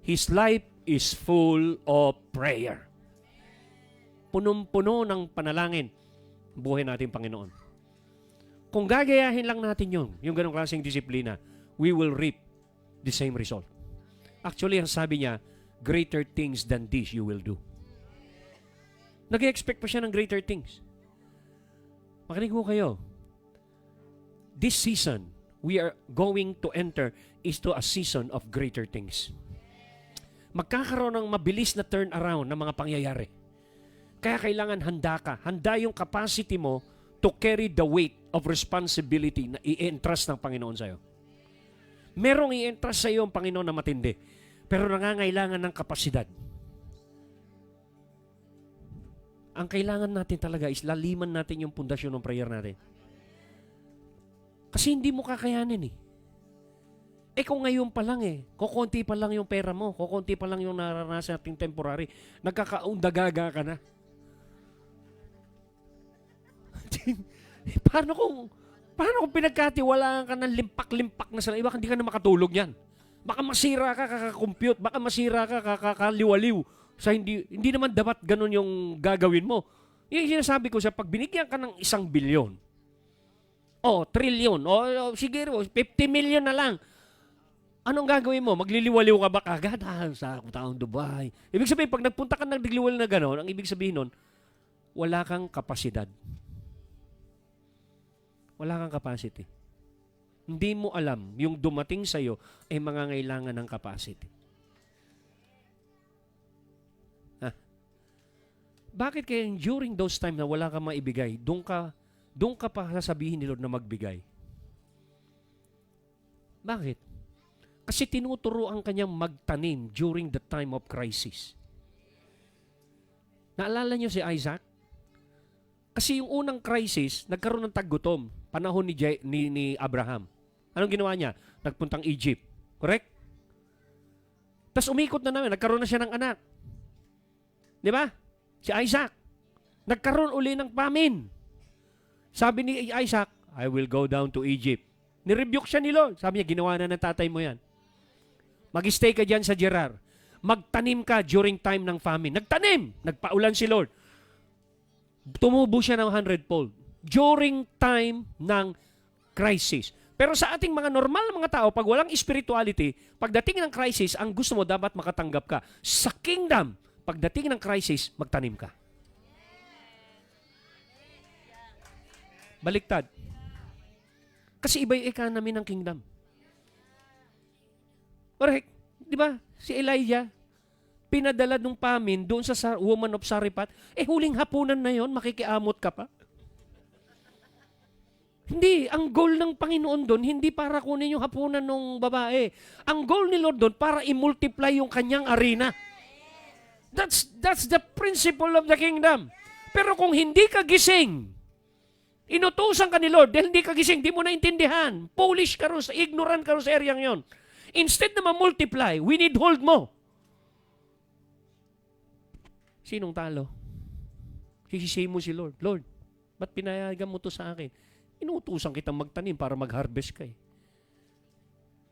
His life is full of prayer. Punong-puno ng panalangin. Buhay natin, Panginoon. Kung gagayahin lang natin yung ganong klaseng disiplina, we will reap the same result. Actually, ang sabi niya, greater things than this you will do. Nag-expect pa siya ng greater things. Makinig ko kayo. This season, we are going to enter is to a season of greater things. Magkakaroon ng mabilis na turnaround ng mga pangyayari. Kaya kailangan handa ka. Handa yung capacity mo to carry the weight of responsibility na i-entrust ng Panginoon sa'yo. Merong i-entrust sa'yo ang Panginoon na matindi, pero nangangailangan ng kapasidad. Ang kailangan natin talaga is laliman natin yung pundasyon ng prayer natin. Kasi hindi mo kakayanin eh. Kung ngayon pa lang kukunti pa lang yung pera mo, kukunti pa lang yung naranasan nating temporary, nagkakaundagaga ka na. Paano kung pinagkatiwalaan ka ng limpak-limpak na sila, baka hindi ka na makatulog yan. Baka masira ka kaka-compute, baka masira ka kakaliwaliw. Sa hindi naman dapat ganun yung gagawin mo. Yung sinasabi ko sa pag binigyan ka ng 1 bilyon, trilyon, siguro 50 million na lang. Anong gagawin mo? Magliliwaliw ka ba kagad? Sa taong Dubai. Ibig sabihin, pag nagpunta ka ng nagliliwaliw na gano'n, ang ibig sabihin nun, wala kang kapasidad. Wala kang capacity. Hindi mo alam, yung dumating sa'yo ay mangangailangan ng capacity. Bakit kaya during those time na wala kang maibigay, doon ka pa sasabihin ni Lord na magbigay? Bakit? Kasi tinuturo ang kanyang magtanim during the time of crisis. Naalala niyo si Isaac? Kasi yung unang crisis, nagkaroon ng taggutom, panahon ni Abraham. Anong ginawa niya? Nagpuntang Egypt. Correct? Tapos umikot na naman, nagkaroon na siya ng anak. Di ba? Si Isaac. Nagkaroon uli ng famine. Sabi ni Isaac, I will go down to Egypt. Nirebuke siya ni Lord. Sabi niya, ginawa na ng tatay mo yan. Mag-stay ka dyan sa Gerar. Magtanim ka during time ng famine. Nagtanim. Nagpaulan si Lord. Tumubo siya ng 100-fold. During time ng crisis. Pero sa ating mga normal mga tao, pag walang spirituality, pagdating ng crisis, ang gusto mo dapat makatanggap ka. Sa kingdom, pagdating ng crisis, magtanim ka. Baliktad. Kasi iba yung economy ng kingdom. Correct. Di ba? Si Elijah, pinadala ng famine doon sa woman of Sarephat, huling hapunan na yon, makikiamot ka pa. Hindi. Ang goal ng Panginoon doon, hindi para kunin yung hapunan ng babae. Ang goal ni Lord doon, para i-multiply yung kanyang arena. That's the principle of the kingdom. Pero kung hindi ka gising, inutusan ka ni Lord, dahil hindi ka gising, di mo naintindihan, foolish ka rin, ignorant ka rin sa areang yon. Instead na ma-multiply, we need hold mo. Sinong talo? Sisisihin mo si Lord. Lord, ba't pinayagan mo to sa akin? Inutusan kitang magtanim para mag-harvest ka eh.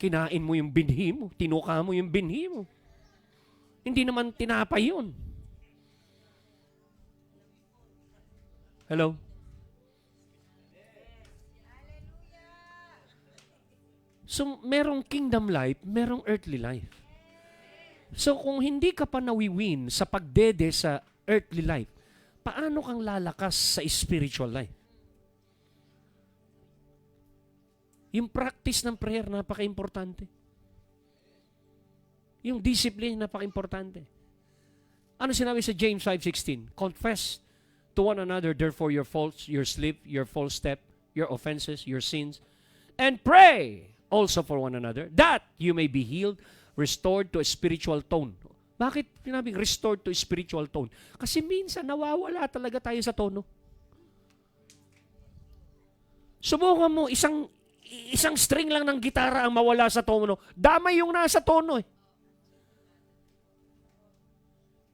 Kinain mo yung binhi mo, tinuka mo yung binhi mo. Hindi naman tinapay yun. Hello? So, merong kingdom life, merong earthly life. So, kung hindi ka pa nawiwin sa pagdede sa earthly life, paano kang lalakas sa spiritual life? Yung practice ng prayer, napaka-importante. Yung discipline, napaka-importante. Ano sinabi sa James 5:16? Confess to one another, therefore, your faults, your slip, your false step, your offenses, your sins, and pray also for one another, that you may be healed, restored to a spiritual tone. Bakit sinabing restored to a spiritual tone? Kasi minsan nawawala talaga tayo sa tono. Subukan mo, isang string lang ng gitara ang mawala sa tono. Damay yung nasa tono eh.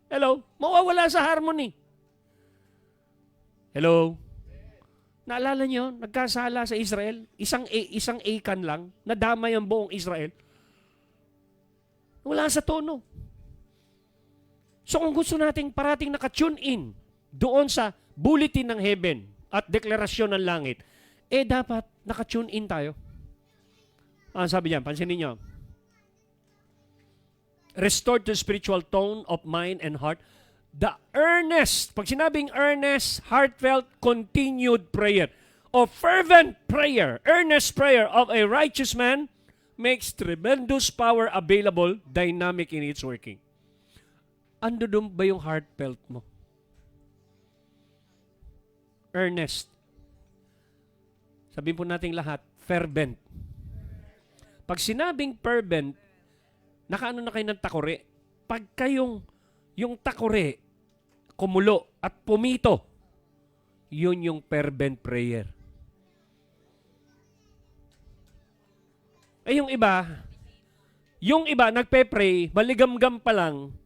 Hello? Mawawala sa harmony. Hello? Naalala niyo, nagkasala sa Israel, isang Akan lang, nadamay ang buong Israel. Wala sa tono. So kung gusto nating parating naka-tune in doon sa bulletin ng heaven at deklarasyon ng langit, dapat naka-tune in tayo. Sabi niya, pansinin niyo. Restored to spiritual tone of mind and heart. The earnest, pag sinabing earnest, heartfelt, continued prayer, or fervent prayer, earnest prayer of a righteous man makes tremendous power available, dynamic in its working. Ando doon ba yung heartfelt mo? Earnest. Sabihin po natin lahat, fervent. Pag sinabing fervent, nakaano na kayo ng takore? Pag kayong yung takore, kumulo at pumito, yun yung fervent prayer. Yung iba nagpe-pray, maligamgam pa lang,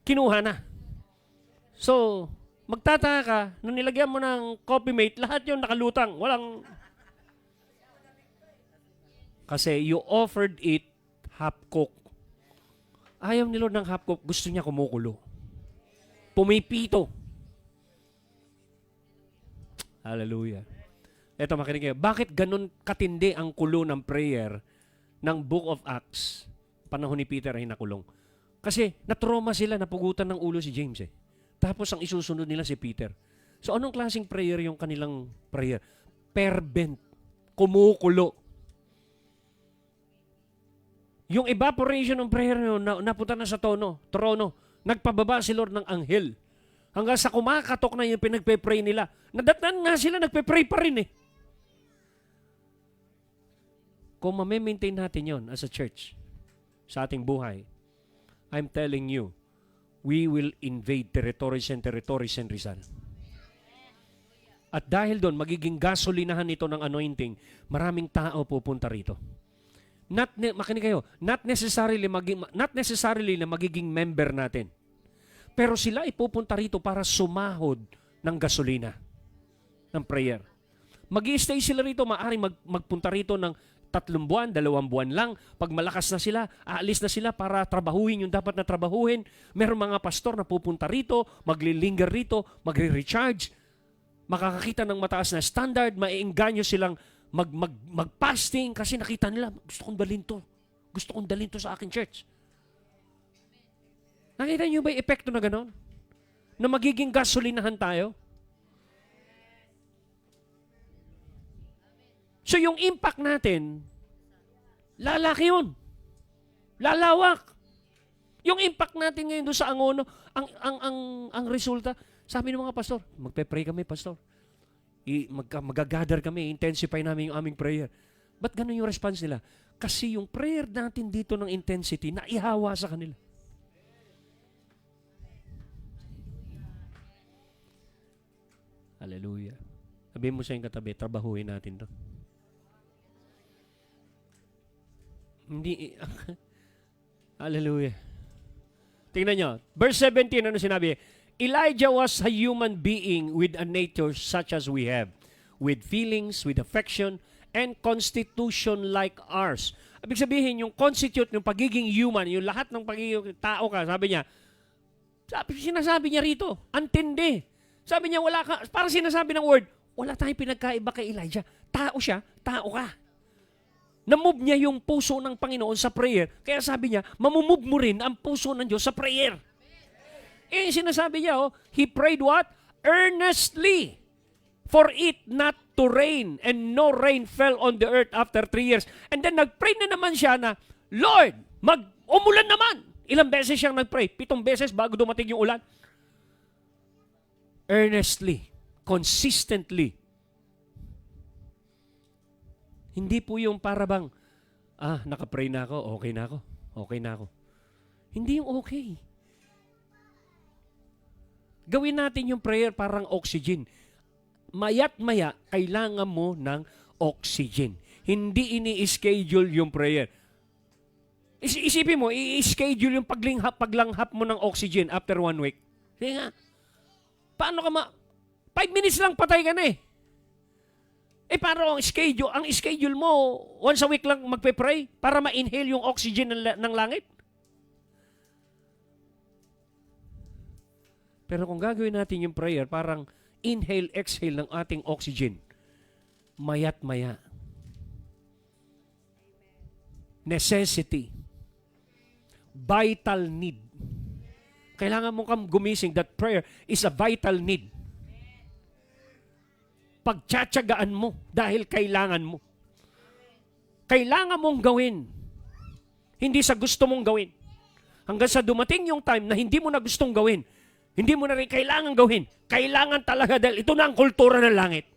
kinuha na. So, magtataka ka, nung nilagyan mo ng coffee mate, lahat yun nakalutang. Walang... Kasi you offered it half-cooked. Ayaw ni Lord ng half-cooked, gusto niya kumukulo. Pumipito. Hallelujah. Eto, makinig kayo. Bakit ganun katindi ang kulo ng prayer ng Book of Acts? Panahon ni Peter ay nakulong. Kasi natroma sila, napugutan ng ulo si James eh. Tapos ang isusunod nila si Peter. So anong klaseng prayer yung kanilang prayer? Fervent. Kumukulo. Yung evaporation ng prayer nyo, napunta na sa trono. Nagpababa si Lord ng anghel. Hanggang sa kumakatok na yung pinagpe-pray nila. Nadatnan nga sila, nagpe-pray pa rin eh. Kung mame-maintain natin yon as a church, sa ating buhay, I'm telling you, we will invade territories and Rizal. At dahil doon, magiging gasolinahan ito ng anointing, maraming tao pupunta rito. Makinig kayo, not necessarily na magiging member natin. Pero sila ipupunta rito para sumahod ng gasolina, ng prayer. Mag-i-stay sila rito, maaaring magpunta rito ng 3 buwan, 2 buwan lang. Pag malakas na sila, aalis na sila para trabahuhin yung dapat na trabahuhin. Meron mga pastor na pupunta rito, maglilinger rito, magre-recharge, makakakita ng mataas na standard, maiengganyo silang mag-fasting kasi nakita nila, gusto kong dalhin to sa aking church. Nakita niyo ba yung epekto na gano'n? Na magiging gasolinahan tayo? So yung impact natin, lalaki yun. Lalawak. Yung impact natin ngayon doon sa Angono, ang resulta, sabi ng mga pastor, magpe-pray kami, pastor. Mag-gather kami, intensify namin yung aming prayer. Ba't ganun yung response nila? Kasi yung prayer natin dito ng intensity, naihawa sa kanila. Hallelujah. Sabihin mo sa yung katabi, trabahuin natin to. Hindi. Hallelujah. Tingnan nyo. Verse 17, ano sinabi? Elijah was a human being with a nature such as we have, with feelings, with affection, and constitution like ours. Ibig sabihin, yung constitute, yung pagiging human, yung lahat ng pagiging tao ka, sinasabi niya rito, antindi. Sabi niya, wala ka, parang sinasabi ng word, wala tayong pinagkaiba kay Elijah. Tao siya, tao ka. Na-move niya yung puso ng Panginoon sa prayer. Kaya sabi niya, mamumove mo rin ang puso ng Diyos sa prayer. Sinasabi niya, he prayed what? Earnestly. For it not to rain, and no rain fell on the earth after 3 years. And then nagpray na naman siya na, Lord, umulan naman. Ilang beses siyang nagpray? 7 beses bago dumating yung ulan. Earnestly, consistently. Hindi po yung para bang, nakapray na ako, okay na ako, okay na ako. Hindi yung okay. Gawin natin yung prayer parang oxygen. Maya't maya, kailangan mo ng oxygen. Hindi ini-schedule yung prayer. Isipin mo, i-schedule yung paglanghap mo ng oxygen after 1 week. Sige nga. Paano ka 5 minutes lang patay ka na eh. Paano ang schedule mo, once a week lang magpe-pray para ma-inhale yung oxygen ng langit? Pero kung gagawin natin yung prayer, parang inhale, exhale ng ating oxygen, mayat maya. Necessity. Vital need. Kailangan mo kang gumising. That prayer is a vital need. Pagtsatsagaan mo dahil kailangan mo. Kailangan mong gawin. Hindi sa gusto mong gawin. Hanggang sa dumating yung time na hindi mo na gustong gawin. Hindi mo na rin kailangan gawin. Kailangan talaga dahil ito na ang kultura ng langit.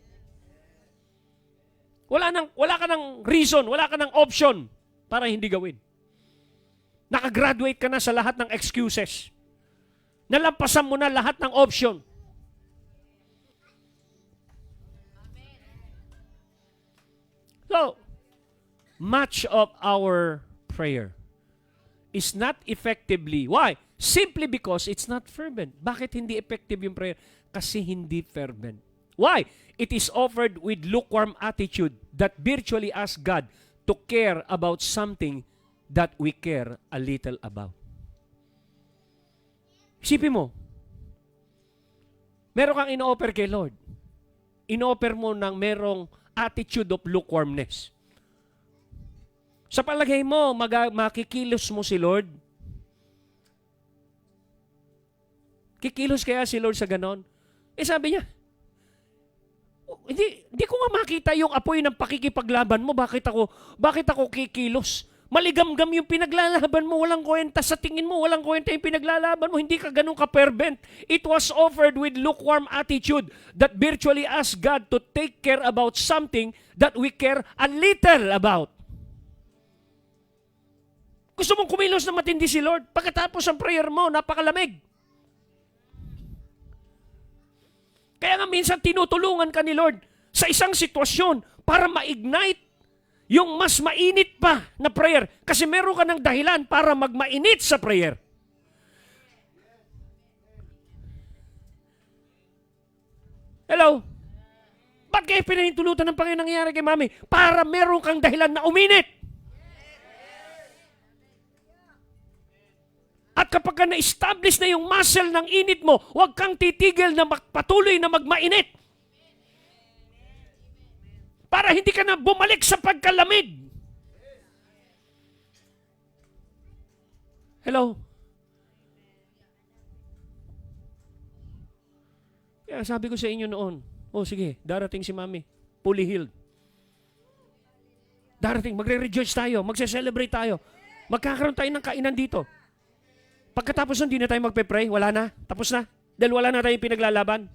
Wala ka ng reason, wala ka ng option para hindi gawin. Nakagraduate ka na sa lahat ng excuses. Nalampasan mo na lahat ng option. So, much of our prayer is not effectively. Why? Simply because it's not fervent. Bakit hindi effective yung prayer? Kasi hindi fervent. Why? It is offered with lukewarm attitude that virtually asks God to care about something that we care a little about. Isipin mo, meron kang ino-offer kay Lord. Ino-offer mo ng merong attitude of lukewarmness. Sa palagay mo, makikilos mo si Lord? Kikilos kaya si Lord sa ganon? Sabi niya, hindi ko nga makita yung apoy ng pakikipaglaban mo. Bakit ako kikilos? Maligamgam yung pinaglalaban mo. Walang kwenta sa tingin mo. Walang kwenta yung pinaglalaban mo. Hindi ka ganun ka-fervent. It was offered with lukewarm attitude that virtually asked God to take care about something that we care a little about. Gusto mong kumilos na matindi si Lord? Pagkatapos ang prayer mo, napakalamig. Kaya nga minsan tinutulungan ka ni Lord sa isang sitwasyon para ma-ignite yung mas mainit pa na prayer. Kasi meron ka ng dahilan para magmainit sa prayer. Hello? Ba't kaya pinahintulutan ng Panginoon nangyayari kay Mami? Para meron kang dahilan na uminit. At kapag ka na-establish na yung muscle ng init mo, huwag kang titigil na patuloy na magmainit. Para hindi ka na bumalik sa pagkalamig. Hello? Kaya sabi ko sa inyo noon, sige, darating si Mami, fully healed. Darating, magre-rejoice tayo, magse-celebrate tayo. Magkakaroon tayo ng kainan dito. Pagkatapos nun, hindi na tayo magpe-pray, wala na, tapos na. Dahil wala na tayong pinaglalaban.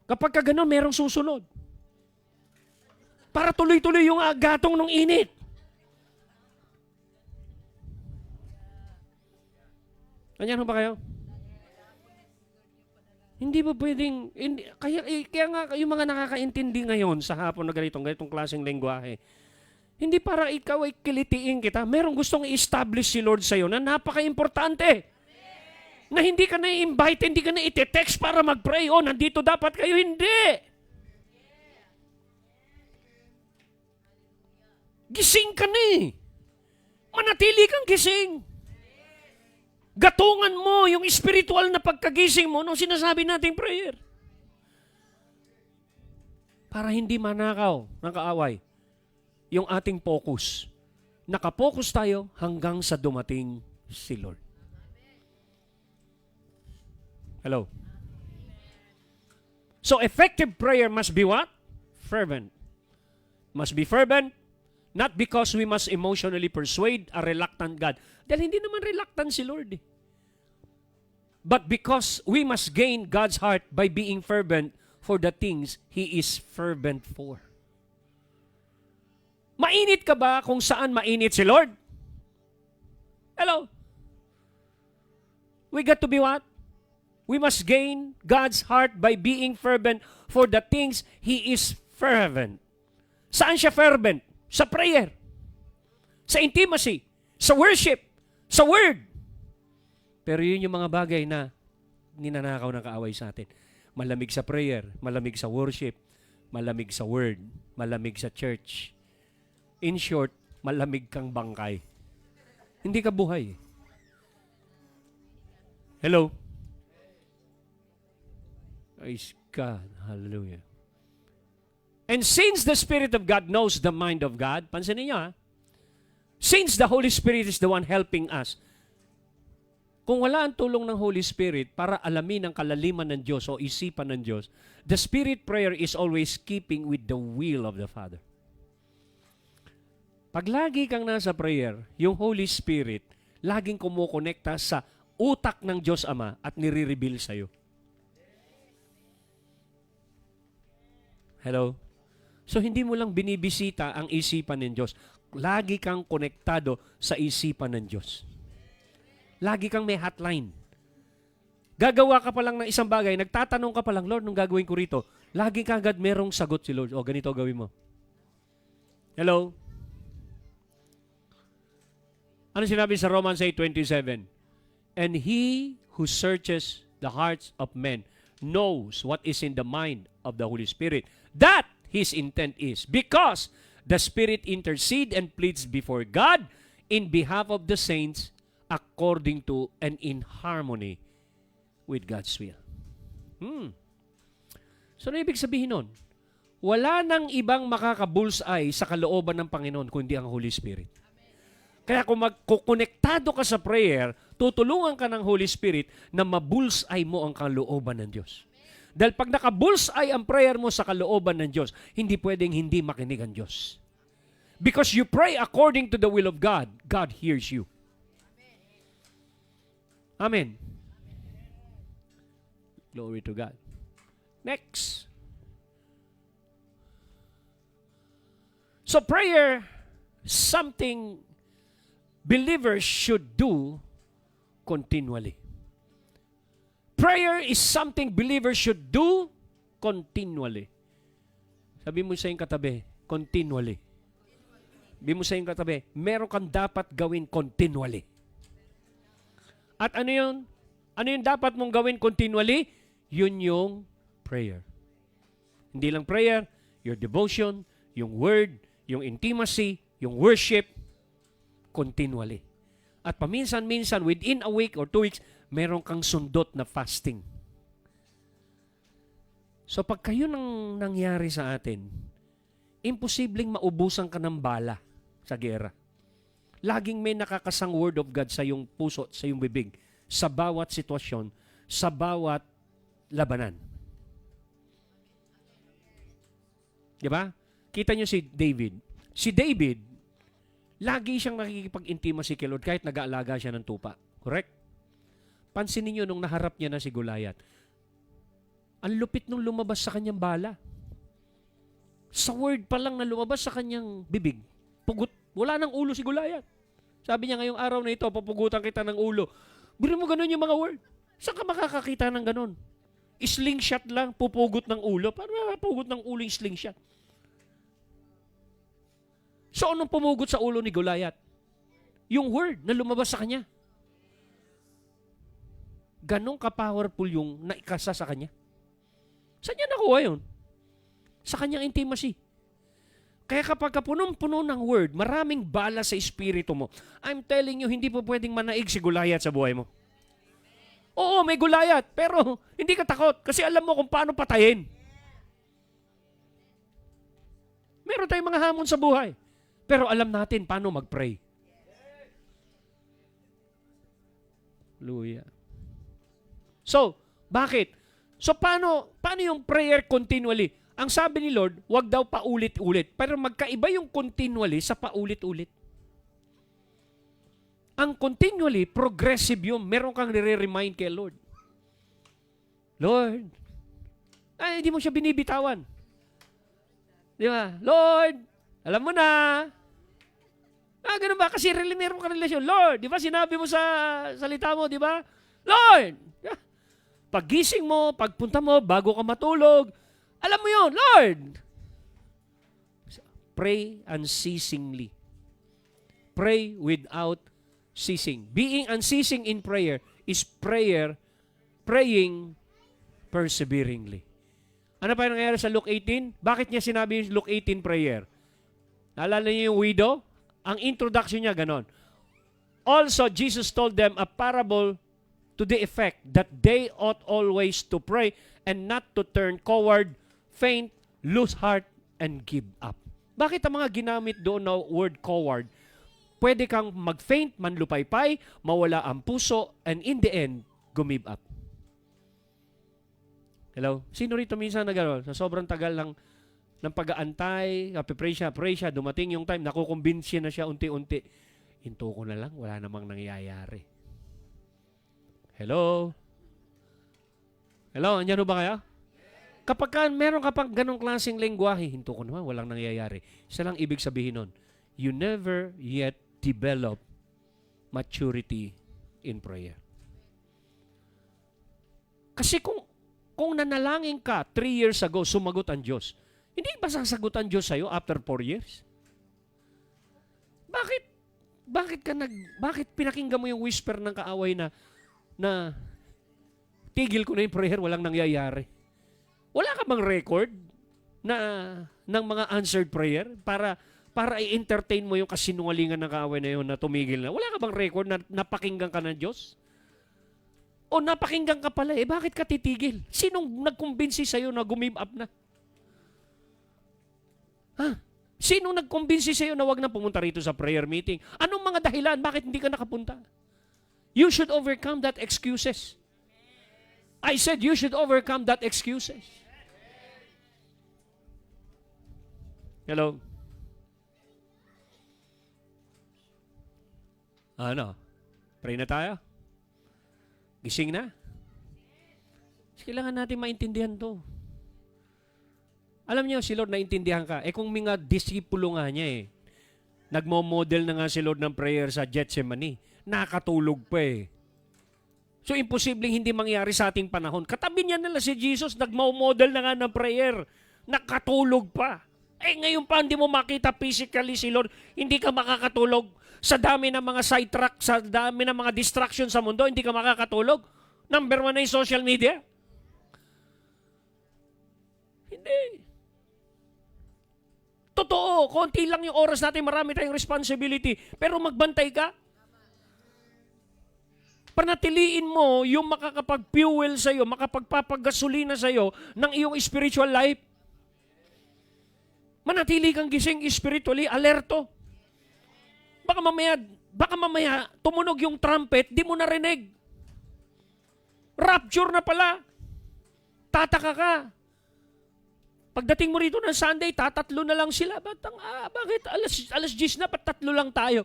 Kapag ka gano'n, merong susunod. Para tuloy-tuloy yung gatong ng init. Ganyan ba kayo? Hindi ba pwedeng, kaya nga yung mga nakakaintindi ngayon sa hapon na ganitong klaseng lengguwahe, hindi para ikaw ay kilitiin kita. Merong gustong i-establish si Lord sa'yo na napaka-importante. Na hindi ka na i-invite, hindi ka na i-text para mag-pray. Nandito dapat kayo. Hindi. Gising ka na eh. Manatili kang gising. Gatungan mo yung spiritual na pagkagising mo nung sinasabi nating prayer. Para hindi manakaw ng kaaway yung ating focus. Nakapokus tayo hanggang sa dumating si Lord. Hello? So effective prayer must be what? Fervent. Must be fervent, not because we must emotionally persuade a reluctant God. Dahil hindi naman reluctant si Lord eh. But because we must gain God's heart by being fervent for the things He is fervent for. Mainit ka ba kung saan mainit si Lord? Hello? We got to be what? We must gain God's heart by being fervent for the things He is fervent. Saan siya fervent? Sa prayer. Sa intimacy. Sa worship. Sa word. Pero yun yung mga bagay na ninanakaw ng kaaway sa atin. Malamig sa prayer, malamig sa worship, malamig sa word, malamig sa church. In short, malamig kang bangkay. Hindi ka buhay. Hello? Praise God. Hallelujah. And since the Spirit of God knows the mind of God, pansinin niyo ha, since the Holy Spirit is the one helping us, kung wala ang tulong ng Holy Spirit para alamin ang kalaliman ng Diyos o isipan ng Diyos, the Spirit prayer is always keeping with the will of the Father. Pag lagi kang nasa prayer, yung Holy Spirit, laging kumukonekta sa utak ng Diyos Ama at nire-reveal sa'yo. Hello? So hindi mo lang binibisita ang isipan ng Diyos. Lagi kang konektado sa isipan ng Diyos. Lagi kang may hotline. Gagawa ka pa lang ng isang bagay, nagtatanong ka pa lang, Lord, nung gagawin ko rito, lagi ka agad merong sagot si Lord. O, ganito gawin mo. Hello? Ano sinabi sa Romans 8:27? And He who searches the hearts of men knows what is in the mind of the Holy Spirit. That His intent is. Because the Spirit intercedes and pleads before God in behalf of the saints according to and in harmony with God's will. So, ano ibig sabihin nun? Wala nang ibang makaka-bullseye sa kalooban ng Panginoon kundi ang Holy Spirit. Kaya kung magkukonektado ka sa prayer, tutulungan ka ng Holy Spirit na mabullseye mo ang kalooban ng Diyos. Dahil pag naka-bullseye ang prayer mo sa kalooban ng Diyos, hindi pwedeng hindi makinig ang Diyos. Because you pray according to the will of God, God hears you. Amen. Glory to God. Next. So prayer, something believers should do continually. Prayer is something believers should do continually. Sabi mo sa iyong katabi, continually. Sabi mo sa iyong katabi, meron kang dapat gawin continually. At ano yun? Ano yung dapat mong gawin continually? Yun yung prayer. Hindi lang prayer, your devotion, yung word, yung intimacy, yung worship, continually. At paminsan-minsan, within a week or 2 weeks, meron kang sundot na fasting. So pag kayo nang nangyari sa atin, imposibleng maubusan ka ng bala sa gera. Laging may nakakasang word of God sa iyong puso, sa iyong bibig, sa bawat sitwasyon, sa bawat labanan. Di ba? Kita niyo si David. Si David, lagi siyang nakikipag-intimacy kay Lord kahit nag-aalaga siya ng tupa. Correct? Pansinin niyo nung naharap niya na si Goliath. Ang lupit nung lumabas sa kanyang bala. Sa word pa lang na lumabas sa kanyang bibig, pugot. Wala nang ulo si Goliath. Sabi niya ngayong araw na ito, papugutan kita ng ulo. Biro mo ganun yung mga word. Saan ka makakakita ng ganun? Slingshot lang, pupugot ng ulo. Paano mapugot ng ulo yung slingshot? So, anong pumugot sa ulo ni Goliath? Yung word na lumabas sa kanya. Ganong ka-powerful yung naikasa sa kanya. Saan niya nakuha yun? Sa kanyang intimacy. Kaya kapag punong-puno ng word, maraming bala sa espiritu mo. I'm telling you, hindi po pwedeng manaig si Goliath sa buhay mo. Oo, may Goliath, pero hindi ka takot kasi alam mo kung paano patayin. Meron tayong mga hamon sa buhay, pero alam natin paano mag-pray. Hallelujah. So, bakit? So paano yung prayer continually? Ang sabi ni Lord, wag daw paulit-ulit. Pero magkaiba yung continually sa paulit-ulit. Ang continually, progressive yun. Meron kang nire-remind kay Lord. Lord, ay, hindi mo siya binibitawan. Di ba? Lord, alam mo na. Ganun ba? Kasi meron ka relasyon. Lord, di ba sinabi mo sa salita mo, di ba? Lord! Paggising mo, pagpunta mo, bago ka matulog, alam mo yun, Lord! Pray unceasingly. Pray without ceasing. Being unceasing in prayer is praying perseveringly. Ano pa yung nangyari sa Luke 18? Bakit niya sinabi yung Luke 18 prayer? Naalala niyo yung widow? Ang introduction niya ganon. Also, Jesus told them a parable to the effect that they ought always to pray and not to turn coward, faint, lose heart, and give up. Bakit ang mga ginamit doon na word coward? Pwede kang mag-faint, manlupaypay, mawala ang puso, and in the end, gumive up. Hello? Sino rito minsan na gano'n? Sa sobrang tagal ng pag-aantay, pray siya, dumating yung time, nakukumbinsi na siya unti-unti. Hinto ko na lang, wala namang nangyayari. Hello? Hello, andyan ba kayo? Kapag meron ka pang ganong klaseng lengguwahe, hinto ko naman, walang nangyayari. Isa lang ibig sabihin nun, you never yet develop maturity in prayer. Kasi kung nanalangin ka 3 years ago, sumagot ang Diyos, hindi ba sasagot ang Diyos sa'yo after 4 years? Bakit pinakinggan mo yung whisper ng kaaway na tigil ko na yung prayer, walang nangyayari? Wala ka bang record ng mga answered prayer para i-entertain mo yung kasinungalingan ng kaaway na yun na tumigil na? Wala ka bang record na napakinggan ka ng Diyos? O napakinggan ka pala, bakit ka titigil? Sinong nagkumbinsi sa'yo na gumive up na? Sinong nagkumbinsi sa'yo na wag na pumunta rito sa prayer meeting? Anong mga dahilan? Bakit hindi ka nakapunta? You should overcome that excuses. I said you should overcome that excuses. Hello? Ano? Pray na tayo? Gising na? Kailangan natin maintindihan to. Alam niyo, si Lord naintindihan ka. Kung mga disipulo nga niya nagmo-model na nga si Lord ng prayer sa Gethsemane, nakatulog pa So, imposibleng hindi mangyari sa ating panahon. Katabi niya nila si Jesus, nagmo-model na nga ng prayer, nakatulog pa. Ngayon pa, hindi mo makita physically si Lord, hindi ka makakatulog. Sa dami ng mga sidetrack, sa dami ng mga distraction sa mundo, hindi ka makakatulog. Number 1 na yung social media. Hindi. Totoo, konti lang yung oras natin, marami tayong responsibility. Pero magbantay ka. Panatiliin mo yung makakapag-fuel sa'yo, makapagpapagasolina sa'yo ng iyong spiritual life. Manatili kang gising spiritually, alerto. Baka mamaya tumunog yung trumpet, di mo narinig. Rapture na pala. Tataka ka. Pagdating mo rito ng Sunday, tatatlo na lang sila. Bakit? Alas 10 na, patatlo lang tayo.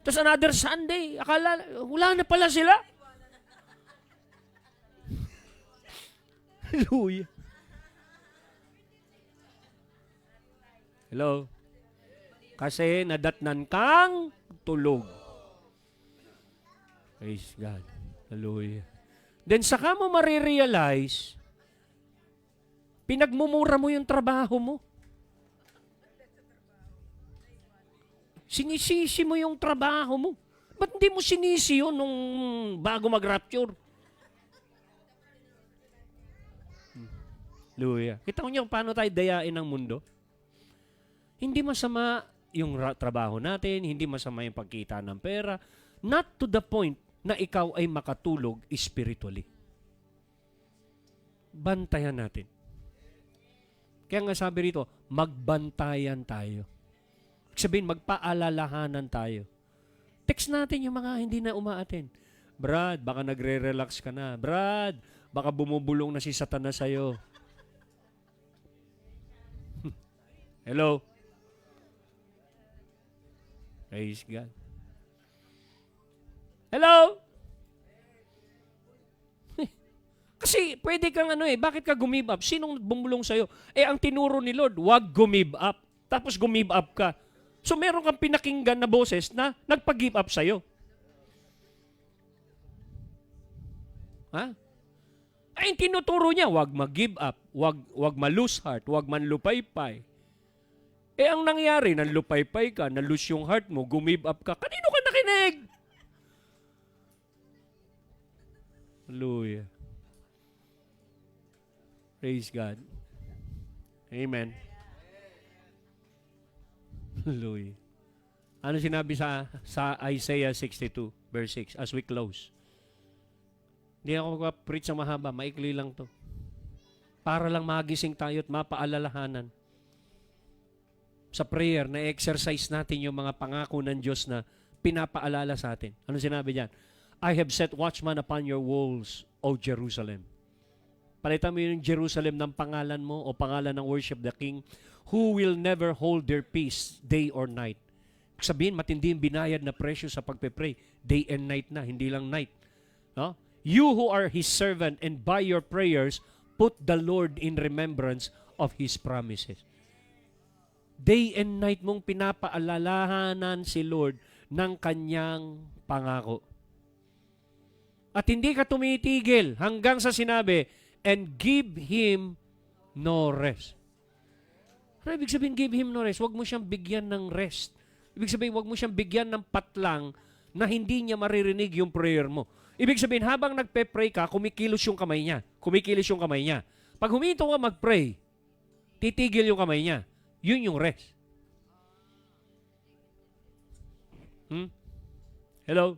Tapos another Sunday, akala, wala na pala sila. Hallelujah. Hello? Kasi nadatnan kang tulog. Praise God. Hallelujah. Then saka mo marirealize, pinagmumura mo yung trabaho mo. Sinisisi mo yung trabaho mo. Ba't hindi mo sinisi yun nung bago mag-rapture? Hallelujah. Kita ko niyo paano tayo dayain ng mundo? Hindi masama yung trabaho natin, hindi masama yung pagkita ng pera, not to the point na ikaw ay makatulog spiritually. Bantayan natin. Kaya nga sabi rito, magbantayan tayo. Sabihin, magpaalalahanan tayo. Text natin yung mga hindi na umaattend. Brad, baka nagre-relax ka na. Brad, Baka bumubulong na si Satanas sa'yo. Hello? Praise God. Hello? Kasi pwede kang bakit ka gumib up? Sinong bumulong sa'yo? Ang tinuro ni Lord, wag gumib up. Tapos gumib up ka. So meron kang pinakinggan na boses na nagpag-give up sa'yo. Ha? Ang tinuturo niya, wag mag-give up, wag ma-lose heart, wag manlupaypay. Ang nangyari, nanlupaypay ka, na-lose yung heart mo, gumib up ka, kanino ka nakinig? Hallelujah. Praise God. Amen. Hallelujah. Ano sinabi sa Isaiah 62, verse 6, as we close? Hindi ako mag-preach sa mahaba, maikli lang to. Para lang magising tayo at mapaalalahanan. Sa prayer, na-exercise natin yung mga pangako ng Diyos na pinapaalala sa atin. Ano sinabi diyan? I have set watchman upon your walls, O Jerusalem. Palitan mo yung Jerusalem ng pangalan mo o pangalan ng worship the King, who will never hold their peace day or night. Sabihin, matindi yung binayad na presyo sa pagpe-pray. Day and night na, hindi lang night. No? You who are His servant and by your prayers, put the Lord in remembrance of His promises. Day and night mong pinapaalalahanan si Lord ng Kanyang pangako. At hindi ka tumitigil hanggang sa sinabi, and give Him no rest. Ano ibig sabihin, give Him no rest? Huwag mo siyang bigyan ng rest. Ibig sabihin, huwag mo siyang bigyan ng patlang na hindi niya maririnig yung prayer mo. Ibig sabihin, habang nagpe-pray ka, kumikilos yung kamay niya. Kumikilos yung kamay niya. Pag huminto ka mag-pray, titigil yung kamay niya. Yun yung rest. Hello?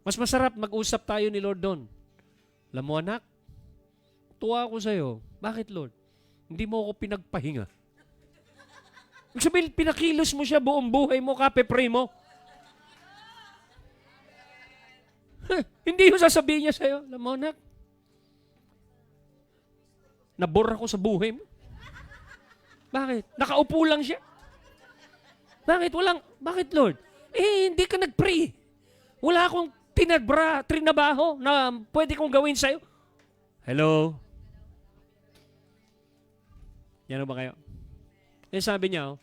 Mas masarap mag-usap tayo ni Lord doon. Alam mo anak, tuwa ako sa'yo. Bakit Lord? Hindi mo ako pinagpahinga. Ibig sabihin, pinakilos mo siya buong buhay mo, kape-pray mo. Hindi yung sasabihin niya sa'yo, alam mo anak, nabore ako sa buhay mo. Bakit? Nakaupo lang siya. Bakit Lord? Hindi ka nag-pray. Wala akong trinabaho na pwede kong gawin sa'yo. Hello? Yan ba kayo? Sabi niya,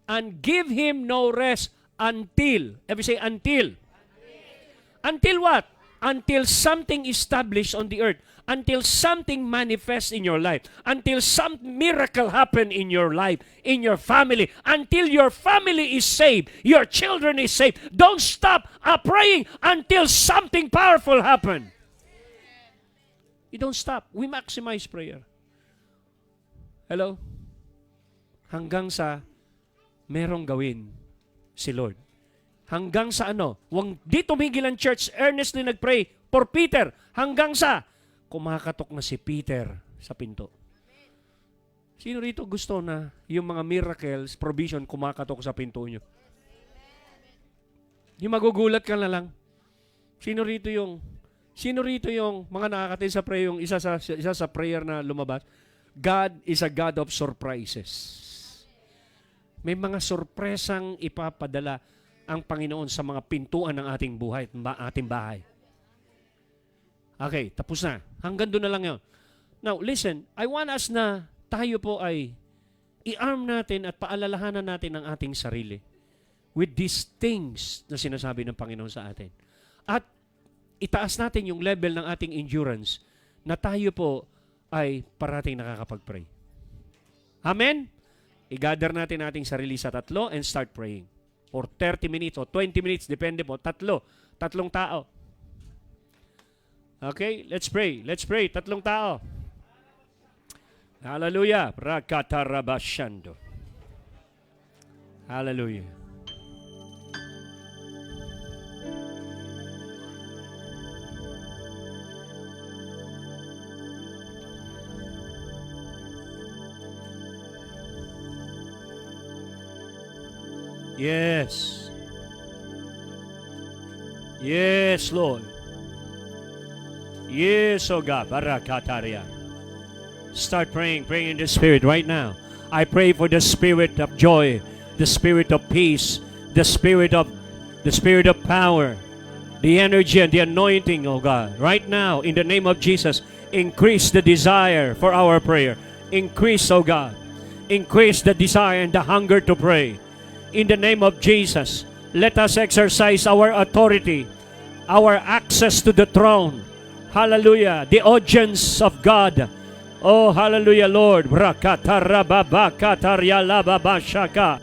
and give Him no rest until, every say until. Until what? Until something established on the earth. Until something manifests in your life. Until some miracle happen in your life, in your family. Until your family is saved, your children is saved. Don't stop praying until something powerful happen. You don't stop. We maximize prayer. Hello? Hanggang sa merong gawin si Lord. Hanggang sa di tumigil ang church, earnestly nagpray for Peter. Hanggang sa kumakatok na si Peter sa pinto. Sino rito gusto na yung mga miracles, provision, kumakatok sa pinto nyo? Yung magugulat ka na lang. Sino rito yung mga nakakatid sa prayer, yung isa sa prayer na lumabas? God is a God of surprises. May mga sorpresang ipapadala ang Panginoon sa mga pintuan ng ating buhay, ating bahay. Okay, tapos na. Hanggang doon na lang yun. Now, listen, I want us na tayo po ay i-arm natin at paalalahanan natin ang ating sarili with these things na sinasabi ng Panginoon sa atin. At itaas natin yung level ng ating endurance na tayo po ay parating nakakapag-pray. Amen? I-gather natin ating sarili sa 3 and start praying. For 30 minutes o 20 minutes, depende po. 3 tao. Okay, let's pray. Let's pray. 3 tao. Hallelujah. Rakatarabashando. Hallelujah. Yes. Yes, Lord. Yes, oh God. Barakataria. Start praying in the Spirit right now. I pray for the spirit of joy, the spirit of peace, the spirit of power, the energy and the anointing, oh God. Right now, in the name of Jesus, increase the desire for our prayer. Increase, oh God. Increase the desire and the hunger to pray. In the name of Jesus, let us exercise our authority, our access to the throne. Hallelujah. The audience of God. Oh, hallelujah, Lord. Brakatarababakatarya lababashaka.